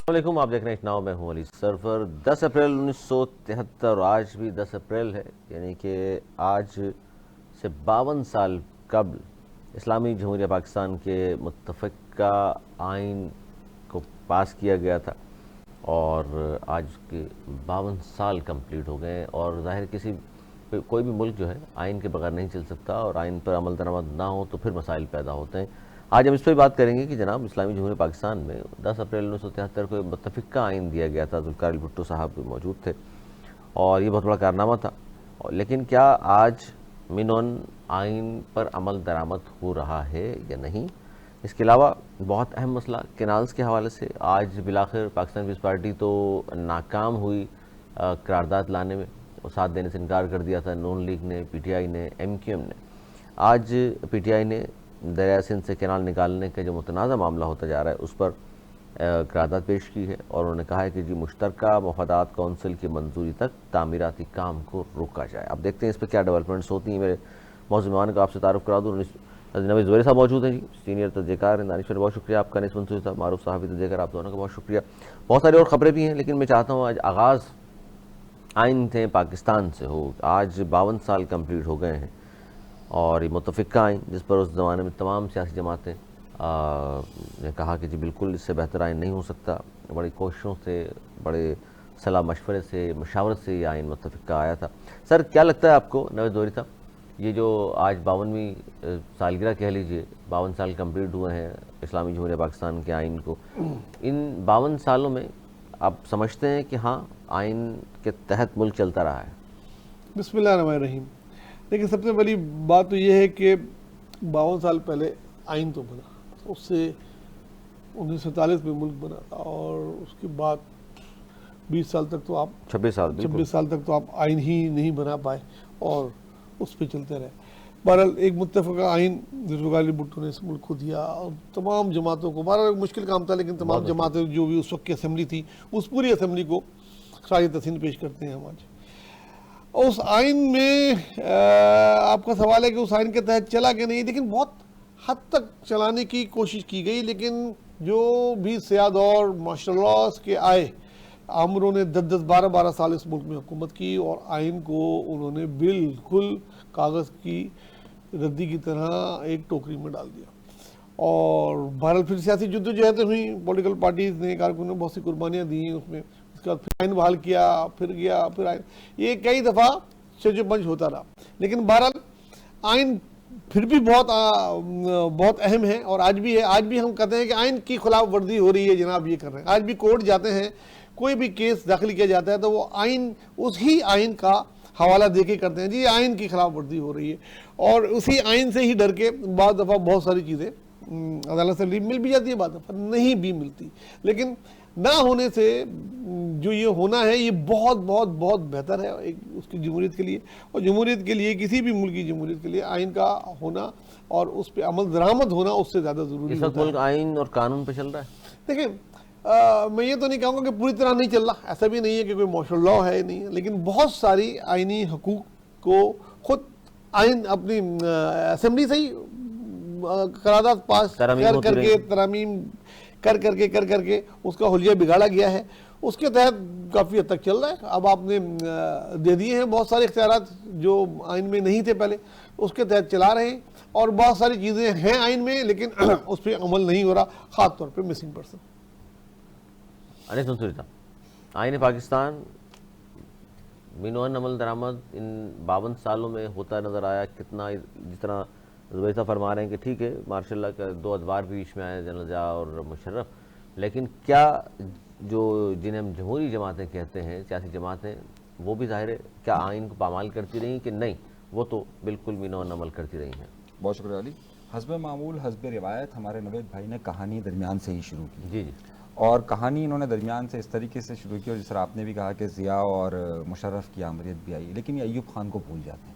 वालेकुम, आप देख रहे हैं नाउ, मैं हूं अली सरफर। 10 अप्रैल 1973 आज भी 10 अप्रैल है, यानी कि आज से 52 साल कबल इस्लामी जमहूरिया पाकिस्तान के मुत्तफ़िका आइन को पास किया गया था और आज के 52 साल कंप्लीट हो गए। और ज़ाहिर कोई भी मुल्क जो है आइन के बगैर नहीं चल सकता और आइन पर अमल दरामद ना हो तो फिर मसाइल पैदा होते हैं। आज हम इस पर बात करेंगे कि जनाब इस्लामी जमहूरिया पाकिस्तान में 10 अप्रैल 1973 को मुत्तफ़िका आइन दिया गया था। ज़ुल्फ़िकार भुट्टो साहब भी मौजूद थे और ये बहुत बड़ा कारनामा था। लेकिन क्या आज मिनोन आइन पर अमल दरामद हो रहा है या नहीं? इसके अलावा बहुत अहम मसला कैनाल्स के हवाले से। आज बिलाखिर पाकिस्तान पीपल्स पार्टी तो नाकाम हुई करारदाद लाने में, और साथ देने से इनकार कर दिया था नून लीग ने, PTI ने, MQM ने। आज PTI ने दरिया सिंध से कैनाल निकालने का जो मुतनाज़ा मामला होता जा रहा है उस पर करारदाद पेश की है और उन्होंने कहा है कि जी मुश्तरका मफादात कौंसिल की मंजूरी तक तामीराती काम को रोका जाए। अब देखते हैं इस पर क्या डेवलपमेंट्स होती हैं। मेरे मौजूद का आपसे तारुफ करा दूँ, नवीद ज़ुबैर साहब मौजूद हैं जी, सीनियर तजज़ियेकार हैं। दानिश, बहुत शुक्रिया आपका। निस मंसूरी साहब मारूफ साहबी तजज़ियेकार, आप दोनों का बहुत शुक्रिया। बहुत सारी और ख़बरें भी हैं, लेकिन मैं चाहता हूँ आज आगाज़ आइन थे पाकिस्तान से हो। आज 52 साल कम्प्लीट हो गए हैं और ये मुत्तफ़िका आइन जिस पर उस ज़माने में तमाम सियासी जमातें ने कहा कि जी बिल्कुल इससे बेहतर आइन नहीं हो सकता। बड़ी कोशिशों से, बड़े सलाह मशवरे से, मशावरत से ये आइन मुत्तफ़िका आया था। सर, क्या लगता है आपको नवीद ज़ुबैर साहब, ये जो आज 52वीं सालगिरह कह लीजिए, 52 साल कम्प्लीट हुए हैं इस्लामी जमहूरिया पाकिस्तान के आइन को, इन 52 सालों में आप समझते हैं कि हाँ आइन के तहत मुल्क चलता रहा है? बिस्मिल्लाहिर्रहमानिर्रहीम। देखिए, सबसे बड़ी बात तो ये है कि 52 साल पहले आइन तो बना, उससे 1947 में मुल्क बना था और उसके बाद 20 साल तक तो आप 26 साल तक तो आप आइन ही नहीं बना पाए और उस पर चलते रहे। बहरहाल एक मुत्तफ़िका आइन ज़ुल्फ़िकार भुट्टो ने इस मुल्क को दिया और तमाम जमातों को, बहरहाल मुश्किल काम था, लेकिन तमाम जमातें जो भी उस वक्त की असम्बली थी उस पूरी असम्बली को खराज तहसीन पेश करते हैं हम आज। उस आइन में आपका सवाल है कि उस आइन के तहत चला कि नहीं, लेकिन बहुत हद तक चलाने की कोशिश की गई। लेकिन जो भी सियाद और माशाल्लाह के आए, आमरों ने 10-10, 12-12 साल इस मुल्क में हुकूमत की और आइन को उन्होंने बिल्कुल कागज़ की रद्दी की तरह एक टोकरी में डाल दिया। और बहरहाल फिर सियासी जद्दोजहद हुई, पॉलिटिकल पार्टीज़ ने, कारकुनों ने बहुत सी कुर्बानियाँ दी उसमें। उसके बाद फिर आइन बहाल किया, फिर गया, फिर आइन, ये कई दफ़ा चजबंज होता रहा। लेकिन बहरहाल आइन फिर भी बहुत अहम है और आज भी है। आज भी हम कहते हैं कि आइन की खिलाफ वर्जी हो रही है जनाब, ये कर रहे हैं। आज भी कोर्ट जाते हैं, कोई भी केस दाखिल किया जाता है तो वो आइन, उसी आइन का हवाला दे के करते हैं, जी आइन की खिलाफ वर्जी हो रही है। और उसी आइन से ही डर के बाद दफ़ा बहुत सारी चीज़ें अदालत से मिल भी जाती है, बाद दफ़ा नहीं भी मिलती। लेकिन ना होने से जो ये होना है ये बहुत बहुत बहुत बेहतर है एक उसकी जमहूरियत के लिए, और जमहूरियत के लिए, किसी भी मुल्क की जमहूरियत के लिए आइन का होना और उस पर अमल दरामद होना उससे ज़्यादा ज़रूरी होता है। मुल्क आइन और कानून पे चल रहा है। देखिए, मैं ये तो नहीं कहूँगा कि पूरी तरह नहीं चल रहा, ऐसा भी नहीं है कि कोई मार्शल लॉ है नहीं है, लेकिन बहुत सारी आइनी हकूक़ को खुद आइन अपनी असेंबली से ही करारदाद पास कर करके, तरामीम कर करके उसका हुलिया बिगाड़ा गया है। उसके तहत काफ़ी हद तक चल रहा है। अब आपने दे दिए हैं बहुत सारे इख्तियारात जो आइन में नहीं थे पहले, उसके तहत चला रहे हैं। और बहुत सारी चीज़ें हैं आइन में लेकिन उस पर अमल नहीं हो रहा, ख़ास तौर पर मिसिंग पर्सन। अनिस मंसूरी साहब, आइन पाकिस्तान मिनोन अमल दरामद इन 52 सालों में होता नज़र आया कितना? जिस तरह ज़ुबैर साहब फरमा रहे हैं कि ठीक है, मार्शल्लाह का 2 अदवार भी बीच में आए, जनरल जा और मुशर्रफ, लेकिन क्या जो जिन्हें हम जमहूरी जमातें कहते हैं, सियासी जमातें, वो भी ज़ाहिर है क्या आइन को पामाल करती रही कि नहीं? वो तो बिल्कुल मिनोन अमल करती रही हैं। बहुत शुक्रिया अली। हस्ब मामूल, हस्ब रिवायत हमारे नवेद भाई ने कहानी दरमियान से ही शुरू की। जी जी। और कहानी इन्होंने दरमियान से इस तरीके से शुरू की, और जिस तरह आपने भी कहा कि ज़िया और मुशर्रफ की आमरीत भी आई, लेकिन ये अय्यूब खान को भूल जाते हैं।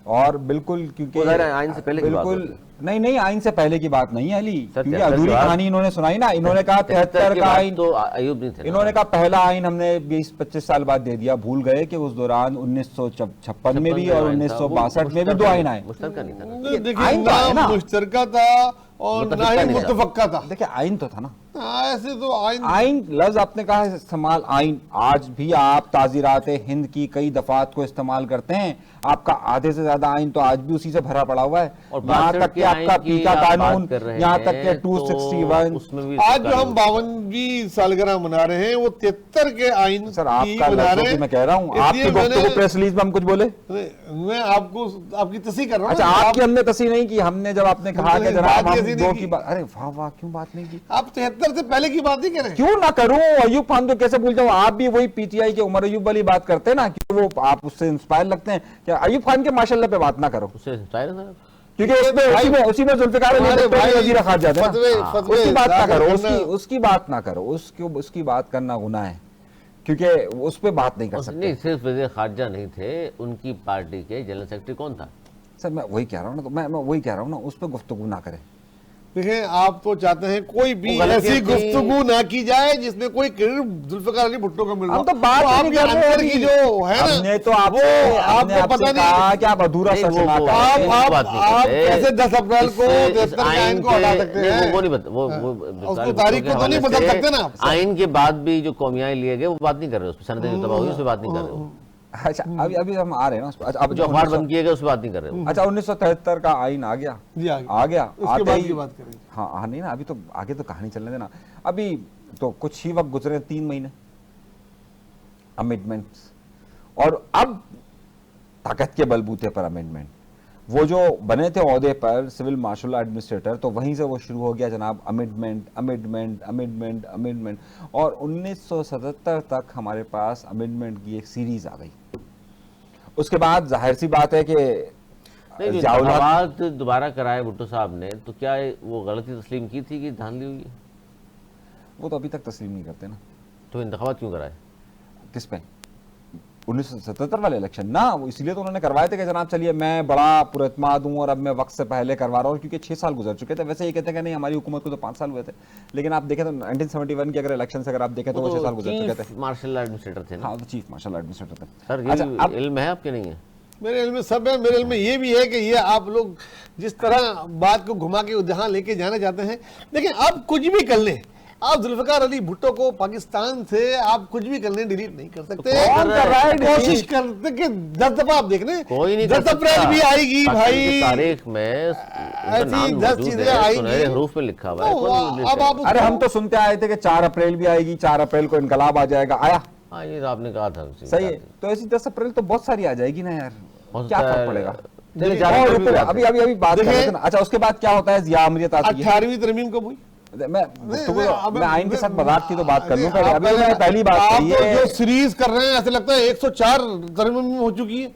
और बिल्कुल क्योंकि आइन से पहले बिल्कुल नहीं आइन से पहले की बात नहीं है अली, क्योंकि अधूरी कहानी इन्होंने सुनाई ना। इन्होंने कहा 73 का आइन तो अय्यूब नहीं थे। इन्होंने कहा पहला आइन हमने 20-25 साल बाद दे दिया, भूल गए कि उस दौरान 1956 में भी और 1962 में भी 2 आइन आए। मुश्तरका नहीं था, देखिए, ना मुश्तरका था और ना ही मुत्तफ़िका था। देखिए आइन तो था ना, ऐसे तो आइन लफ्ज आपने कहा है इस्तेमाल, आइन आज भी आप ताजीरात हिंद की कई दफात को इस्तेमाल करते हैं। आपका आधे से ज्यादा आइन तो आज भी उसी से भरा पड़ा हुआ है। और यहाँ तक कि आपका पीका कानून, यहाँ तक कि 261, उसमें भी आज जो हम 52वीं सालगिरह मना रहे हैं वो 73 के आइन सर की आपका मना लफ्जों रहे की हैं। मैं कह रहा हूँ, आपकी इसलिए गुफ्तगू मैंने- प्रेस रिलीज में हम कुछ बोले। मैं आपको आपकी तस्दीक कर रहा हूँ। अच्छा, आपकी हमने तस्वीर नहीं की, हमने जब आपने कहा कि जनाब बात हम ऐसी दो नहीं की की। बात, अरे वाह वाह क्यों बात नहीं की? आप 73 से पहले की बात नहीं कर रहे हैं। क्यों ना करूं? अयूब खान तो कैसे भूल जाऊं? आप भी वही पीटीआई के उमर अयूब वाली बात करते हैं ना, कि वो आप उससे इंस्पायर लगते हैं। क्या अयूब खान के माशाल्लाह पे बात ना करो, उससे इंस्पायर है सर। क्योंकि उसी में जुल्फिकार अली अरे भुट्टो भाई, के वजीर खारजा है ना। फतवे उसकी बात ना दाखिल करो, करना- उसकी बात ना करो, उसकी बात करना गुनाह है, क्योंकि उस पर बात नहीं कर सकते। नहीं, सिर्फ वज़ीर खारजा नहीं थे, उनकी पार्टी के जनरल सेक्रेटरी कौन था? सर मैं वही कह रहा हूँ ना, तो मैं वही कह रहा हूँ ना, उस पर गुफ्तगू ना करें। देखें, आप तो चाहते हैं कोई भी वो गलती ऐसी थी। गुफ्तगू ना की जाए जिसमें कोई क्रेडिट जुल्फिकार अली भुट्टो को मिल रहा हम हो। तो बात ही नहीं आपके कर रहे अंदर अभी। की जो है ना, हमने तो वो आपको आपको पता कहा नहीं। कि आप अधूरा नहीं, सच वो- ना वो- करें। वो आप बात नहीं आप करते। कैसे 10 अप्रैल को इससे- 73 के आइन को के- हटा सकते नहीं, हैं? वो नहीं बता, वो उसको तारीख को तो नहीं बदल सकते ना आप। आइन के बाद भी जो कौमियाएं लिए गए वो बात नहीं कर रहे, उस पर सनदें जो तबाह हुई उस पर बात नहीं कर रहे हो। अच्छा अभी हम आ रहे हैं ना उस पर। अच्छा, अब जो अखबार बंद किए गए उस पर बात नहीं कर रहे हो। अच्छा 1973 का आइन आ गया, जी आ गया, उसके आते बाद ही की बात करेंगे। हाँ नहीं ना, अभी तो आगे तो कहानी चलने देना। अभी तो कुछ ही वक्त गुजरे, 3 महीने अमेंडमेंट्स, और अब ताकत के बलबूते पर अमेंडमेंट। वो जो बने थे ओहदे पर सिविल मार्शल एडमिनिस्ट्रेटर, तो वहीं से वो शुरू हो गया जनाब, अमेंडमेंट अमेंडमेंट अमेंडमेंट अमेंडमेंट, और 1977 तक हमारे पास अमेंडमेंट की एक सीरीज आ गई। उसके बाद जाहिर सी बात है कि नहीं, जो ज़ियाउल हक- इंतखाबात दोबारा कराए भुट्टो साहब ने, तो क्या वो गलती तस्लीम की थी कि धांधली हुई है? वो तो अभी तक तस्लीम नहीं करते ना। तो इंतखाबात क्यों कराए? किस पे? 1977 वाले इलेक्शन ना, वो इसलिए तो उन्होंने करवाए थे कि जनाब चलिए मैं बड़ा पुरएतमाद हूं और अब मैं वक्त से पहले करवा रहा हूं, क्योंकि 6 साल गुजर चुके थे। वैसे ये कहते हैं कि नहीं हमारी हुकूमत को तो 5 साल हुए थे, लेकिन आप देखें तो 1971 के अगर इलेक्शन से अगर आप देखें तो वो 6 साल गुजर चुके थे। चीफ मार्शल एडमिनिस्ट्रेटर थे ना? हाँ, तो चीफ मार्शल एडमिनिस्ट्रेटर थे। सर अच्छा, ये अब इल्म है आपके? नहीं है? मेरे इल्म में सब है। मेरे इल्म में ये भी है कि ये आप लोग जिस तरह बात को घुमा के जहां लेके जाना चाहते हैं, देखिए आप कुछ भी कर लें, आप जुल्फिकार अली भुट्टो को पाकिस्तान से आप कुछ भी कर लें, डिलीट नहीं कर सकते। कौन कर रहा है कोशिश करते कि 10 दफा आप देख लें, कोई नहीं कर 10 अप्रैल सकता। भी आएगी पाकिस्तान की भाई। तारीख में उनका ऐसी नाम 10 मौजूद चीजें है, आएंगी। सुनहरे हरूफ में लिखा हुआ है। तो कौन delete अब करेगा? आप अरे हम तो सुनते आए थे कि 4 अप्रैल भी आएगी, 4 अप्रैल को इनकलाब आ जाएगा, आया हाँ, ये तो आपने कहा था। सही है। तो ऐसी 10 अप्रैल तो बहुत सारी आ जाएगी ना यार, हो क्या सकता फर्क है। पड़ेगा? चलिए, देखिए, 4 और अप्रैल भी बात अभी है। अभी अभी बात कर देखिए, रहे थे ना। अच्छा उसके बाद क्या होता है, जिया अमरीत आती है। 18वीं तरमीम कब हुई? मैं आइन के साथ मजाक की तो बात कर लूं, आप अभी मैंने पहली बात आप कही तो है। जो सीरीज कर रहे हैं ऐसे लगता है 104 तरमीम हो चुकी है।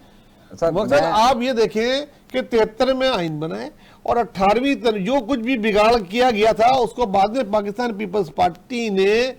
सर, मकसद मैं- आप ये देखें कि 73 में आइन बना है और 18वीं जो कुछ भी बिगाड़ किया गया था उसको बाद में पाकिस्तान पीपल्स पार्टी ने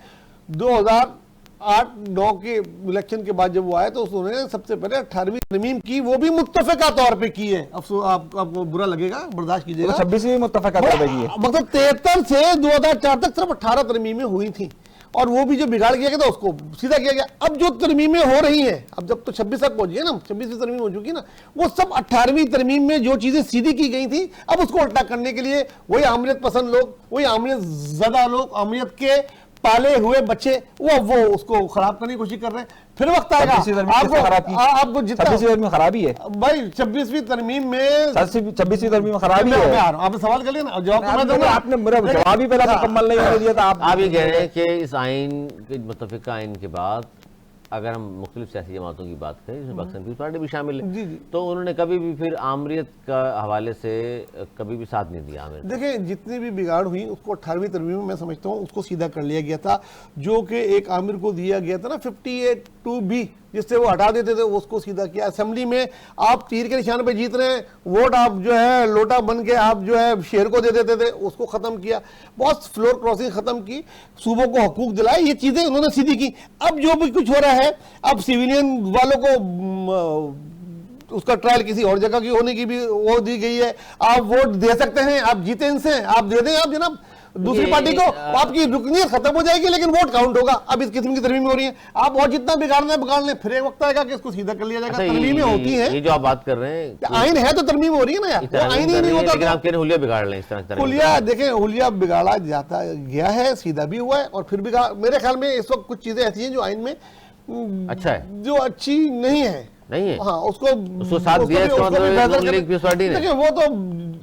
2008-9 के इलेक्शन के बाद जब वो आए तो उन्होंने सबसे पहले 18वीं तरमीम की, वो भी मुत्तफिका तौर पे की है। अफसोस आपको बुरा लगेगा, बर्दाश्त कीजिएगा। 26वीं मुत्तफिका तौर पे की है। मतलब 73 से 2004 तक सिर्फ 18 तरमीमें हुई थी और वो भी जो बिगाड़ किया गया था उसको सीधा किया गया। अब जो तरमीमें हो रही हैं, अब जब तो 26 तक पहुंच गए ना, 26वीं तरमीम हो चुकी ना, वो सब 18वीं तरमीम में जो चीजें सीधी की गई थी अब उसको उल्टा करने के लिए वही आमरीत पसंद लोग, वही आमरीत ज़दा लोग, आमरीत के पाले हुए बच्चे वो उसको खराब करने की कोशिश कर रहे हैं। फिर वक्त आएगा 26वीं तरमीम किसने खराब की? आपको जितना 26वीं तरमीम खराबी है भाई 26वीं तरमीम में 26वीं तरमीम खराबी मैं है। आ रहा हूं, आपने सवाल कर लिया ना, जवाब तो मैं दूंगा। आपने मेरा जवाब ही पहला मुकम्मल नहीं होने दिया था। आप ये कह रहे हैं कि इस आइन के मुत्तफिका आइन के बाद अगर हम मुख्तलिफ सियासी जमातों की बात करें जिसमें पाकिस्तान पीपल्स पार्टी भी शामिल जी, है, जी। तो उन्होंने कभी भी फिर आमरीत का हवाले से कभी भी साथ नहीं दिया आमिर। देखिए जितनी भी बिगाड़ हुई उसको 18वीं तरमीम में मैं समझता हूँ उसको सीधा कर लिया गया था, जो कि एक आमिर को दिया गया था ना 58(2)B, जिससे वो हटा देते थे, उसको सीधा किया। असेंबली में आप तीर के निशान पे जीत रहे हैं, वोट आप जो है लोटा बन के आप जो है शेर को दे देते थे, उसको खत्म किया। बहुत फ्लोर क्रॉसिंग खत्म की, सूबों को हकूक दिलाए, ये चीजें उन्होंने सीधी की। अब जो भी कुछ हो रहा है, अब सिविलियन वालों को उसका ट्रायल किसी और जगह की होने की भी वो दी गई है। आप वोट दे सकते हैं, आप जीते इनसे, आप दे दें, आप जनाब दूसरी पार्टी को आपकी रुकनीत खत्म हो जाएगी, लेकिन वोट काउंट होगा। अब इस किस्म की तरमीमें हो रही हैं, आप और जितना बिगाड़ लें, फिर एक वक्त आएगा कि इसको सीधा कर लिया जाएगा। तरमीमें होती हैं, ये जो आप बात कर रहे हैं आइन है तो तरमीम हो रही है ना यार, वो आइन ही नहीं होता। लेकिन आप कह रहे हैं हुलिया बिगाड़ लें, इस तरह हुलिया देखें, हुलिया बिगाड़ा जाता गया है, सीधा भी हुआ है और फिर बिगाड़। मेरे ख्याल में इस वक्त कुछ चीजें ऐसी हैं जो आइन में अच्छा है, जो अच्छी नहीं है, नहीं है। हाँ, उसको साथ दिया, इसका मतलब लीग पीस पार्टी ने। देखिए वो तो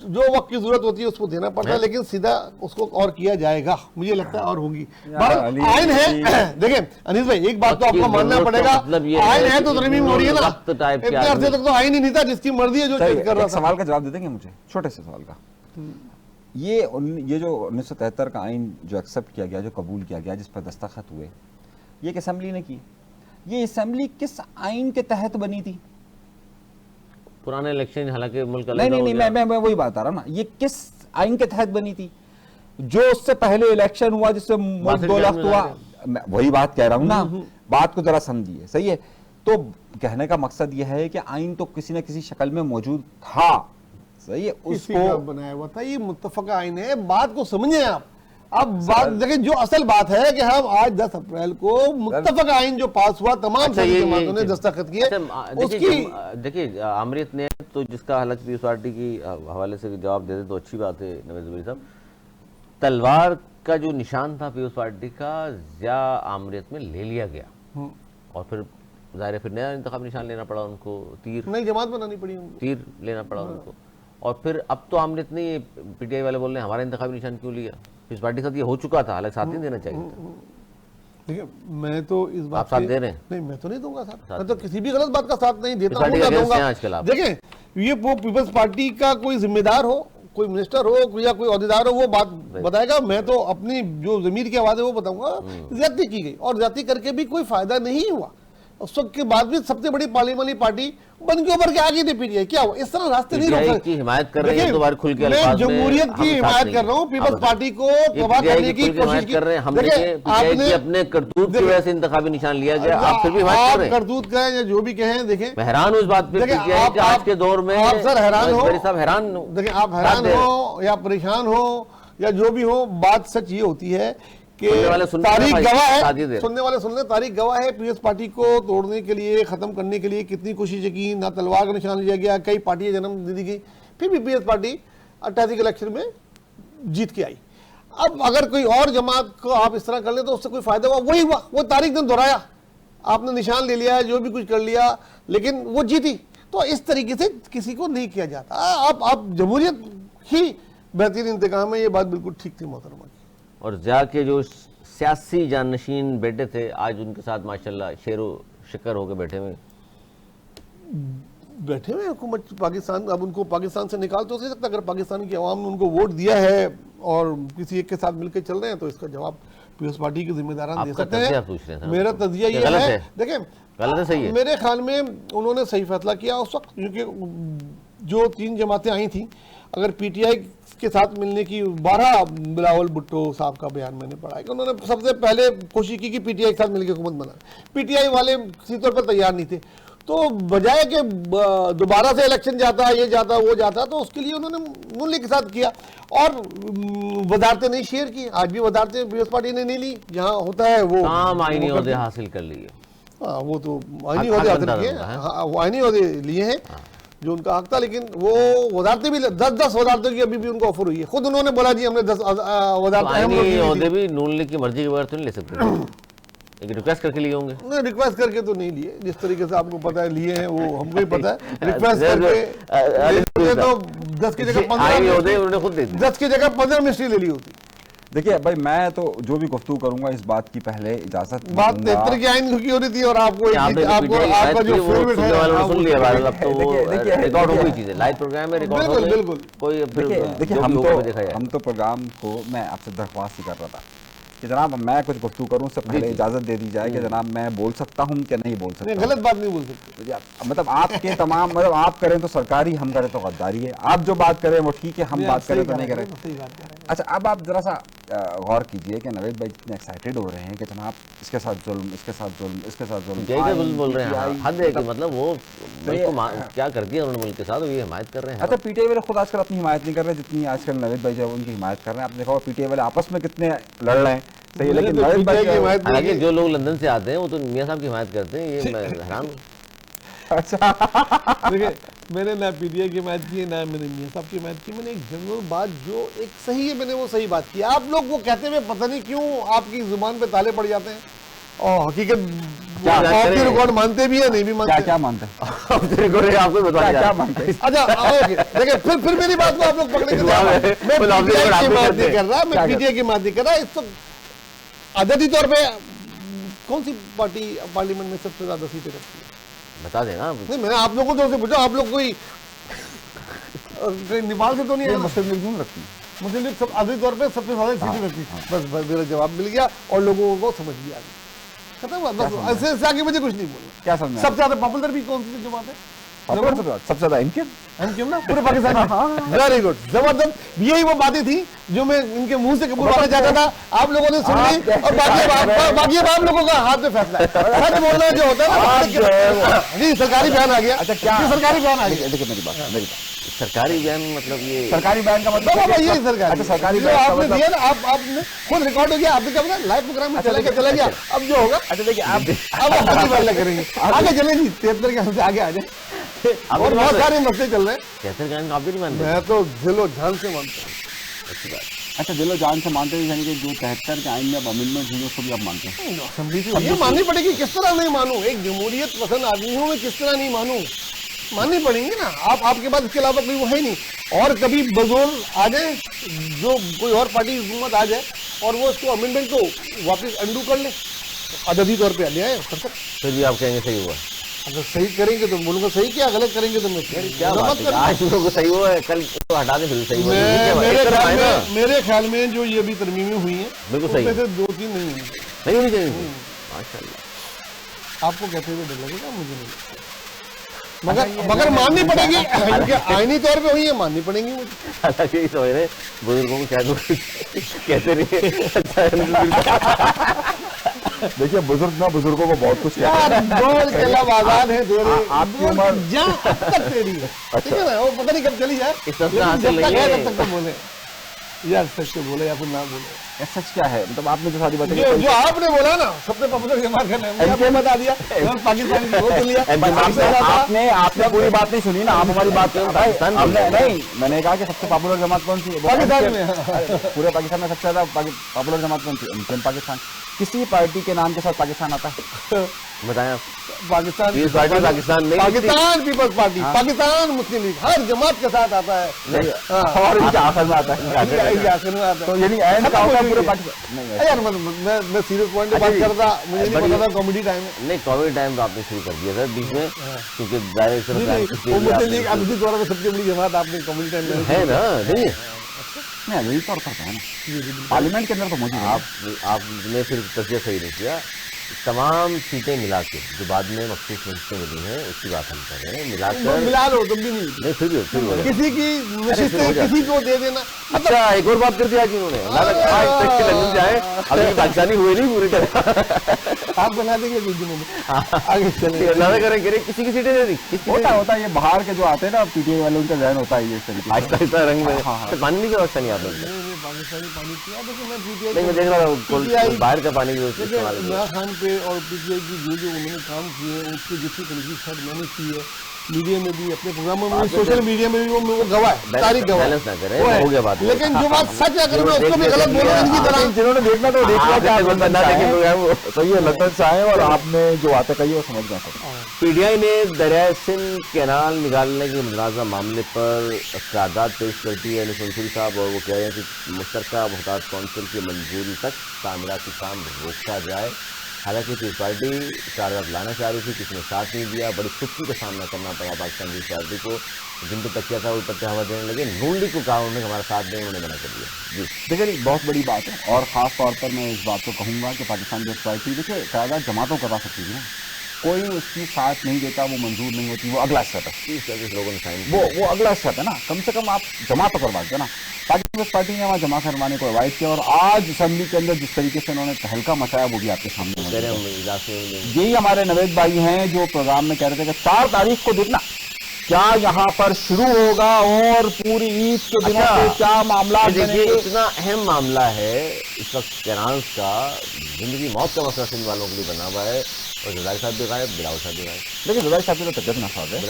जो वक्त की जरूरत होती है उसको देना पड़ता है, लेकिन सीधा उसको और किया जाएगा, मुझे लगता है और होगी। आइन है, देखिए अनीस भाई एक बात तो आपको मानना पड़ेगा, आइन है तो तरमीम हो रही है ना, इतने अरसे तक तो आइन ही नहीं था, जिसकी मर्जी है जो चेंज कर रहा था। सवाल का जवाब दे देंगे मुझे, छोटे से सवाल का। ये जो 1973 का आइन जो एक्सेप्ट किया गया, जो कबूल किया गया, जिस पर दस्तखत हुए, ये असेंबली ने की। ये असेंबली किस आइन के तहत बनी थी? पुराने इलेक्शन, हालांकि मुल्क नहीं, मैं वही बात आ रहा ना, ये किस आइन के तहत बनी थी? जो उससे पहले इलेक्शन हुआ जिससे मुल्क 2 लाख हुआ, मैं वही बात कह रहा हूँ ना, बात को जरा समझिए, सही है? तो कहने का मकसद यह है कि आइन तो किसी न किसी शक्ल में मौजूद था, सही है, उसको बनाया हुआ था, ये मुत्तफका आइन है। बात को समझे आप। अब बात देखिए, जो असल बात है कि हम आज 10 अप्रैल को मुत्तफका आइन जो पास हुआ, तमाम जमातों ने दस्तखत किए, उसकी देखिए आमरीत ने तो, जिसका हालांकि पीपल्स पार्टी की हवाले से जवाब दे दे तो अच्छी बात है नवाज ज़ुबैरी साहब। तलवार का जो निशान था पीपल्स पार्टी का, ज़िया आमरीत में ले लिया गया और फिर ज़ाहिर है फिर नया इंतखाब निशान लेना पड़ा उनको, तीर नई जमात बनानी पड़ी उनको, तीर लेना पड़ा उनको। और फिर अब तो आमरीत ने, पीटीआई वाले बोल रहे हैं हमारा इंतखाबी निशान क्यों लिया? इस पार्टी के साथ ये हो चुका था, हालांकि साथ नहीं देना चाहिए था। देखिए मैं तो इस बात आप साथ दे रहे हैं? नहीं, मैं तो नहीं दूंगा साथ, मैं तो किसी भी गलत बात का साथ नहीं देता हूं, ना दूंगा। आजकल आप देखें, ये वो पीपल्स पार्टी का कोई जिम्मेदार हो, कोई मिनिस्टर हो या कोई अहदेदार हो, वो बात बताएगा। मैं तो अपनी जो ज़मीर की आवाज़ है वो बताऊंगा। ज्यादती की गई और ज्यादती करके भी कोई फायदा नहीं हुआ। उस वक्त के बाद भी सबसे बड़ी पार्लियामेंट पार्टी बन के ऊपर के आगे थी पीटीआई। क्या हुआ? इस तरह रास्ते नहीं रोक सकते। हिमायत कर रहे हैं, दोबारा खुल के मैं जमहूरियत की हिमायत कर रहा हूँ, पीपल्स पार्टी को तबाह करने की कोशिश कर रहे हैं। हमने अपने करतूत की वजह से इंतखाबी निशान लिया गया, आप फिर भी हिमायत कर रहे हैं। करतूत कहें या जो भी कहें, देखें मैं हैरान हूँ इस बात पे कि आज के दौर में आप सर हैरान हो, हैरान, देखिए आप हैरान हो या परेशान हो या जो भी हो, बात सच ये होती है कि तारीख गवाह है, सुनने वाले सुन ले, तारीख गवाह है, पीपल्स पार्टी को तोड़ने के लिए, खत्म करने के लिए कितनी कोशिशें की, ना तलवार का निशान लिया गया, कई पार्टियां जन्म दे दी गई, फिर भी पीपल्स पार्टी 88 के इलेक्शन में जीत के आई। अब अगर कोई और जमात को आप इस तरह कर ले तो उससे कोई फायदा हुआ? वही हुआ, वो तारीख ने दोहराया, आपने निशान ले लिया, जो भी कुछ कर लिया, लेकिन वो जीती। तो इस तरीके से किसी को नहीं किया जाता। आप जमहूरियत ही बेहतरीन इंतकाम है, ये बात बिल्कुल ठीक थी मोहतरमा। और ज़िया के जो सियासी जानशीन बेटे थे, आज उनके साथ माशाल्लाह शेरो शिकर होकर बैठे हुए हुकूमत पाकिस्तान। अब उनको पाकिस्तान से निकाल तो नहीं सकता। अगर पाकिस्तान की आवाम ने उनको वोट दिया है और किसी एक के साथ मिलकर चल रहे हैं, तो इसका जवाब पीपल्स पार्टी के जिम्मेदारान दे सकते हैं। मेरा तजिया ये है, देखें गलत है, सही है, मेरे ख्याल में उन्होंने सही फैसला किया उस वक्त, क्योंकि जो 3 जमातें आई थी, अगर पीटीआई के साथ मिलने की 12 बिलावल भुट्टो साहब का बयान मैंने पढ़ा है कि उन्होंने सबसे पहले कोशिश की कि पीटीआई के साथ मिलकर हुकूमत बना। पीटीआई वाले किसी तौर पर तैयार नहीं थे, तो बजाय कि दोबारा से इलेक्शन जाता, ये जाता, वो जाता, तो उसके लिए उन्होंने मुल्क के साथ किया और वजारतें नहीं शेयर की। आज भी वजारतें पीपल्स पार्टी ने नहीं ली, जहाँ होता है वो आईनी ओहदे हासिल कर लिए। हाँ, वो तो आईनी ओहदे हासिल किए, वो आईनी ओहदे लिए हैं जो उनका हक था, लेकिन वो वजारतें भी 10-10 वजारतों की अभी भी उनको ऑफर हुई है। खुद उन्होंने बोला जी हमने 10 वजारतें भी नून लीग की मर्जी के बगैर तो नहीं ले सकते, एक रिक्वेस्ट करके लिए होंगे। नहीं, रिक्वेस्ट करके तो नहीं लिए, जिस तरीके से आपको पता है लिए हैं वो हमको ही पता है। रिक्वेस्ट करके तो 10 की जगह 15 मिनिस्ट्री ले ली होती। देखिए भाई, मैं तो जो भी गुफ्तगू करूंगा इस बात की पहले इजाजत बात 73 की आइन की हो रही थी और आपको आपका जो फेवरेट है सुन लिया, अब तो वो रिकॉर्ड हो गई चीजें, लाइव प्रोग्राम में रिकॉर्ड हो गई। बिल्कुल कोई देखिए हम तो प्रोग्राम को मैं आपसे दरख्वास्त ही कर रहा था कि जनाब मैं कुछ गुफ्तगू करूं, उससे पहले इजाजत दे दी जाए कि जनाब मैं बोल सकता हूं कि नहीं बोल सकता। गलत बात नहीं बोल सकते। मतलब आपके तमाम, मतलब आप करें तो सरकारी, हम करें तो गद्दारी है। आप जो बात करें वो ठीक है, हम बात करें तो नहीं करें। अच्छा, अब आप जरा सा गौर कीजिए कि नवेद भाई जितने एक्साइटेड हो रहे हैं कि जनाब इसके साथ जुल्म, इसके साथ जुल्म, इसके साथ जुल्म, क्या क्या कुछ बोल रहे हैं, PTI हद है कि मतलब वो मुल्क को क्या कर दिया उन्होंने मुल्क के साथ, वो ये हिमायत कर रहे हैं। अच्छा, पीटीआई वाले खुद आजकल अपनी हिमायत नहीं कर रहे जितनी आजकल नवेद भाई जो है उनकी हिमायत कर रहे हैं। आपने देखा पीटीआई वाले आपस में कितने लड़ रहे हैं, सही है, लेकिन नवेद भाई की हिमायत नहीं हालांकि की। जो लोग लंदन से आते हैं वो तो मियां साहब की हिमायत करते हैं, ये मैं हैरान हूं। अच्छा देखिए, मैंने ना पीटीआई की हिमायत की ना मैंने मियां साहब की हिमायत की। मैंने एक जनरल बात जो एक सही है, मैंने वो सही बात की। आप लोग वो कहते हुए पता नहीं क्यों आपकी जुबान पे ताले पड़ जाते हैं और हकीकत ऑफ द रिकॉर्ड मानते भी है नहीं भी क्या मानते। क्या मानते हैं, अब तेरे को आपको बता क्या मानते हैं? अच्छा ओके, देखिए फिर मेरी बात को आप लोग पकड़े के मैं बोलो, आप पीटीआई की लोग बात करते नहीं कर रहा, क्या मैं पीटीआई की बात नहीं कर रहा। इस तो आदती तौर पे कौन सी पार्टी पार्लियामेंट में सबसे ज्यादा सीटें रखती है? बता देना आप। नहीं, मैंने आप लोगों को तो पूछा, आप लोग कोई नेपाल से तो नहीं है ना? मुस्लिम लीग क्यों रखती है? मुस्लिम लीग सब आदमी तौर पे सबसे ज्यादा सीटें रखती है। बस मेरा जवाब मिल गया और लोगों को समझ भी आ गया, खत्म हुआ। बस ऐसे ऐसे आगे मुझे कुछ नहीं बोलना। क्या समझ में सबसे ज्यादा पॉपुलर भी कौन सी जमात है? सबसे ज्यादा इनके हम क्यों ना पूरे पाकिस्तान में। वेरी गुड, जबरदस्त। यही वो बातें थी जो मैं इनके मुंह से कबूलवाना चाहता था, आप लोगों ने सुन ली और बाकी अब आप लोगों का हाथ में फैसला है। सच बोलना जो होता है ना, जी सरकारी बयान आ गया। अच्छा, क्या सरकारी बयान आ गया? देखिए मेरी बात सरकारी बयान मतलब ये सरकारी बयान का मतलब बाबा यही सरकार। अच्छा, सरकारी जो बयान का आपने मतलब दिया ना, आपने खुद रिकॉर्ड हो गया, आपने क्या बोला लाइव प्रोग्राम में चला गया। अब जो होगा, अच्छा देखिए आप अब आप फैसला करेंगे। आगे चले जी, 73 के हमसे आगे आ जाए। और बहुत सारे मसले चल रहे हैं। कैसे गान आप भी नहीं मानते? मैं तो दिलो जान से मानता हूँ। अच्छी बात। अच्छा दिलो जान से मानते हैं, यानी कि जो 73 के आइन में अब अमेंडमेंट हुई उसको भी आप मानते हैं? असेंबली से ये माननी पड़ेगी, किस तरह नहीं मानूं? एक जमहूरियत पसंद आदमी हूं मैं, किस तरह नहीं मानूं? माननी पड़ेंगी ना। आपके पास इसके अलावा कोई वो है नहीं। और कभी बजोर आ जाए, जो कोई और पार्टी हुकूमत आ जाए और वो उसको अमेंडमेंट को वापस अंडू कर ले, अददी तौर पे ले आए कर सकते। फिर भी आप कहेंगे सही हुआ? अगर सही करेंगे तो बोलूंगा सही किया, गलत करेंगे तो मैं क्या बात है, आज लोगों को सही हुआ है, कल तो हटा दें फिर सही हुआ। मेरे ख्याल में जो ये अभी तरमीमें हुई हैं बिल्कुल सही उसमें से 2-3 नहीं हुई। नहीं होनी चाहिए। माशाल्लाह। आपको कहते हुए डर लगेगा, मुझे नहीं लगता। मगर माननी पड़ेगी, इनके आईनी तौर पे हुई है, माननी पड़ेगी मुझे। हालांकि यही समझ रहे बुजुर्गों को क्या कहते नहीं। देखिए बुजुर्ग ना बुजुर्गों को बहुत कुछ यार बोल के लब आजाद है तेरे, आपकी उम्र जहाँ तक तेरी है, ठीक है ना? वो पता नहीं कब चली जाए, इस तरह से लेकिन हासिल जब तक नहीं है है। तब तक तो बोले यार, सच तो बोले या फिर ना बोले। सच क्या है, मतलब आपने जो सारी बातें जो आपने बोला ना, सबसे पॉपुलर जमात का नाम मुझे आपने बता दिया, पाकिस्तान की वो लिया। आपने पूरी बात नहीं सुनी ना, आप हमारी बात नहीं, मैंने कहा कि सबसे पॉपुलर जमात कौन सी? पाकिस्तान में। पूरे पाकिस्तान में सबसे ज्यादा पॉपुलर जमात कौन सी? मुस्लिम पाकिस्तान। किसी पार्टी के नाम के साथ पाकिस्तान आता है? बताएं आप। पाकिस्तान पीपल्स पार्टी पाकिस्तान नहीं, पाकिस्तान पीपल्स पार्टी, पाकिस्तान मुस्लिम लीग, हर जमात के साथ आता है। और इनके आखिर में आता है, इनके आखिर में आता है। तो यानी एंड का होता है पूरे पाकिस्तान। नहीं यार मैं सीरियस पॉइंट पे बात करता, मुझे नहीं पता था कॉमेडी टाइम है। नहीं, कॉमेडी टाइम तो आपने शुरू कर दिया था बीच में, क्योंकि जाहिर सी बात है वो मुस्लिम लीग अब इसी दौर में सबसे बड़ी जमात आपने कॉमेडी टाइम में है ना, नहीं है? नहीं यही तौर पर है ना, पार्लियामेंट के अंदर तो मौजूद है। आपने फिर तस्वीर सही नहीं किया। तमाम सीटें मिला के जो बाद में मखसूस मंच में मिली हैं उसकी बात हम कर रहे हैं, मिलाकर मिला लो तुम भी नहीं, नहीं फिर भी किसी की नशिस्तें किसी को दे देना। अच्छा एक और बात कर दी आज इन्होंने, लंदन जाए, अभी पाकिस्तानी हुए नहीं पूरी तरह। आप बना देंगे बीच में, आगे चले लाना करेंगे किसी की सीटें दे दी, होता है ये बाहर के जो आते हैं ना पीटीआई वाले, उनका जहन होता है ये तरीके। आहिस्ता आहिस्ता रंग में पानी की व्यवस्था नहीं आता। पाकिस्तानी पानी पिया, देखिए मैं नहीं, मैं देख रहा था बाहर का पानी की व्यवस्था इस्तेमाल इमरान खान पे और पीटीआई की जो उन्होंने काम किए हैं उसकी जितनी तनकीद शायद मैंने की है, मीडिया में भी, अपने प्रोग्रामों में भी, सोशल मीडिया में भी, वो गवाह है, तारीख गवाह है। बैलेंस ना करें, हो गया बात। लेकिन जो बात सच है, अगर मैं उसको भी गलत बोलूं इनकी तरह, जिन्होंने देखना तो देख लिया कि आप लंदन ना देखें प्रोग्राम वो। सही है, लंदन से आए और आपने जो बातें कही वो समझ गया सब। पीटीआई ने दरियाए सिंध कैनाल निकालने के मुतनाज़ा मामले पर इक़रादात पेश कर दी है मंसूरी साहब, और वो कह रहे हैं कि मुश्तरका मुहताज कौंसिल की मंजूरी तक तामीराती काम रोका जाए। हालांकि पीपल्स पार्टी इक़रादात लाना चाह रही थी, किसी ने साथ नहीं दिया, बड़ी खुशी का सामना करना पड़ा पाकिस्तान पीपल्स पार्टी को, जिन पर तकिया था ऊपर हवा देने लगे। नून लीग को कहा उन्होंने हमारा साथ दें, उन्होंने मना कर दिया। जी देखिए बहुत बड़ी बात है, और ख़ास तौर पर मैं इस बात को कहूँगा कि पाकिस्तान पीपल्स पार्टी देखिए इक़रादात जमातों करा सकती थी ना, कोई उसकी साथ नहीं देता, वो मंजूर नहीं होती, वो अगला स्टेप है। 30-35 लोगों ने साइन वो अगला स्टेप है ना, कम से कम आप जमा तो करवा दो ना। पाकिस्तान पीपल्स पार्टी ने वहाँ जमा करवाने को अवॉइड किया, और आज असेंबली के अंदर जिस तरीके से उन्होंने तहलका मचाया वो भी आपके सामने मौजूद है। यही हमारे नवेद भाई हैं जो प्रोग्राम में कह रहे थे कि 4 तारीख को देखना क्या यहाँ पर शुरू होगा और पूरी ईद के दिनों पे क्या मामला देखिए, इतना अहम मामला है इस वक्त कैनाल्स का, जिंदगी मौत का मसला सिंध वालों के लिए बना हुआ है, और जरदारी साहब भी गायब, बिलावल साहब भी गायब। लेकिन जरदारी साहब की तो तबियत नासाज है,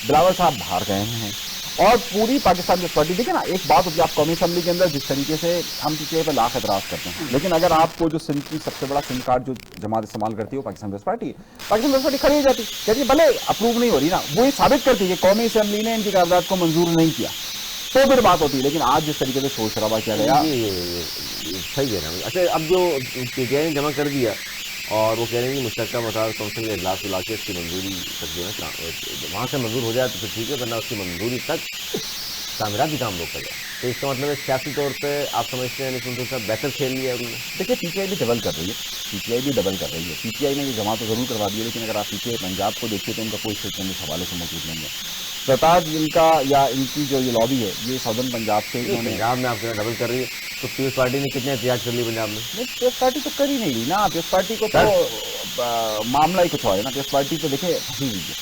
बिलावल साहब बाहर गए हैं, और पूरी पाकिस्तान की पार्टी देखिए ना, एक बात होती है, आप कौमी असम्बली के अंदर जिस तरीके से हम पीटीआई पे लाख एतराज करते हैं, लेकिन अगर आपको जो सिंध की सबसे बड़ा सिंध कार्ड जो जमात इस्तेमाल करती है वो पाकिस्तान पीपल्स पार्टी खड़ी हो जाती, कहती भले अप्रूव नहीं हो रही ना, वो ये साबित करती है कि कौमी असम्बली ने इनकी कागजात को मंजूर नहीं किया, तो फिर बात होती है। लेकिन आज जिस तरीके से शोर शराबा किया गया, सही कह रहे हैं। अच्छा, अब जो पीटीआई ने जमा कर दिया और वो कह रहे हैं कि मुश्तरका मसाल कौंसिल के इजलास बुला के इसकी मंजूरी तक जो है वहाँ से मंजूर हो जाए तो फिर ठीक है, वरना उसकी मंजूरी तक तामीराती काम रोका जाए। तो इसका मतलब है सियासी तौर पे आप समझते हैं निकुंज साहब बेहतर खेल लिया उन्होंने। देखिए, पीटीआई भी डबल कर रही है, पीटीआई ने ये जमा तो जरूर करवा दी है, लेकिन अगर आप पीटीआई पंजाब को देखिए तो उनका कोई स्टेटमेंट इस हवाले से मौजूद नहीं है। सरताज इनका या इनकी जो ये लॉबी है ये सदर्न पंजाब से, पंजाब में आपके डबल कर रही है, तो पीपल्स पार्टी ने कितने एहतियात कर ली पंजाब में? नहीं, पीपल्स पार्टी तो कर ही नहीं रही ना, पीपल्स पार्टी को तो मामला ही कुछ और है ना। पीपल्स पार्टी तो देखिए फंसी हुई है,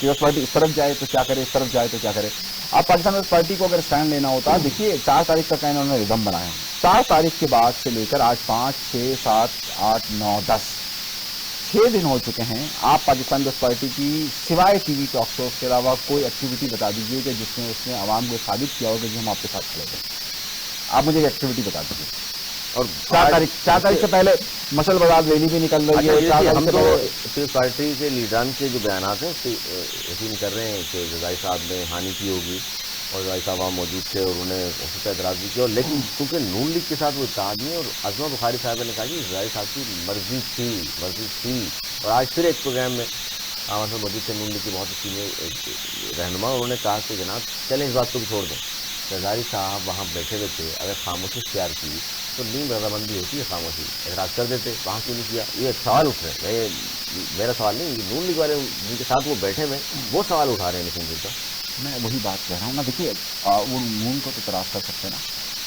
पीपल्स पार्टी इस तरफ जाए तो क्या करे, इस तरफ जाए तो क्या करे। आप पाकिस्तान पीपल्स पार्टी को अगर स्टैंड लेना होता, देखिए 4 तारीख तक इन्होंने रिदम बनाया, 4 तारीख के बाद से लेकर आज 5, 6, 7, 8, 9, 10 6 दिन हो चुके हैं। आप पाकिस्तान पीपल्स पार्टी की सिवाय टीवी टॉक शोज के अलावा कोई एक्टिविटी बता दीजिए कि जिसमें उसने आवाम को साबित किया होगा कि हम आपके साथ खड़े हैं। आप मुझे एक्टिविटी बता दीजिए। और 4 तारीख से पहले मसल बाजार रैली भी निकल रही है। हम तो पीपल्स पार्टी के लीडरान के जो बयान हैं उससे यकीन कर रहे हैं कि जरदारी साहब ने हानि की होगी, और जरदारी साहब वहाँ मौजूद थे और उन्हें उसका एतराज़ भी किया, लेकिन क्योंकि नून लीग के साथ वो इत्तेहाद नहीं है, और अज़मा बुखारी साहब ने कहा कि जरदारी साहब की मर्जी थी। और आज फिर एक प्रोग्राम में हमारे साथ मौजूद थे नून लीग के बहुत सीनियर रहनुमा, उन्होंने कहा कि जनाब चलें इस बात को भी छोड़ दें, जरदारी साहब वहाँ बैठे हुए थे, अगर खामोशी इख्तियार की तो नीम रजामंदी होती है, खामोशी एतराज़ कर देते, वहाँ क्यों नहीं किया? ये सवाल उठ रहे हैं, मेरा सवाल नहीं, नून लीग वाले जिनके साथ वो बैठे हुए वो सवाल उठा रहे हैं नितिन जी का। मैं वही बात कह रहा हूँ ना, देखिए वो नून को तो तराश कर सकते हैं ना,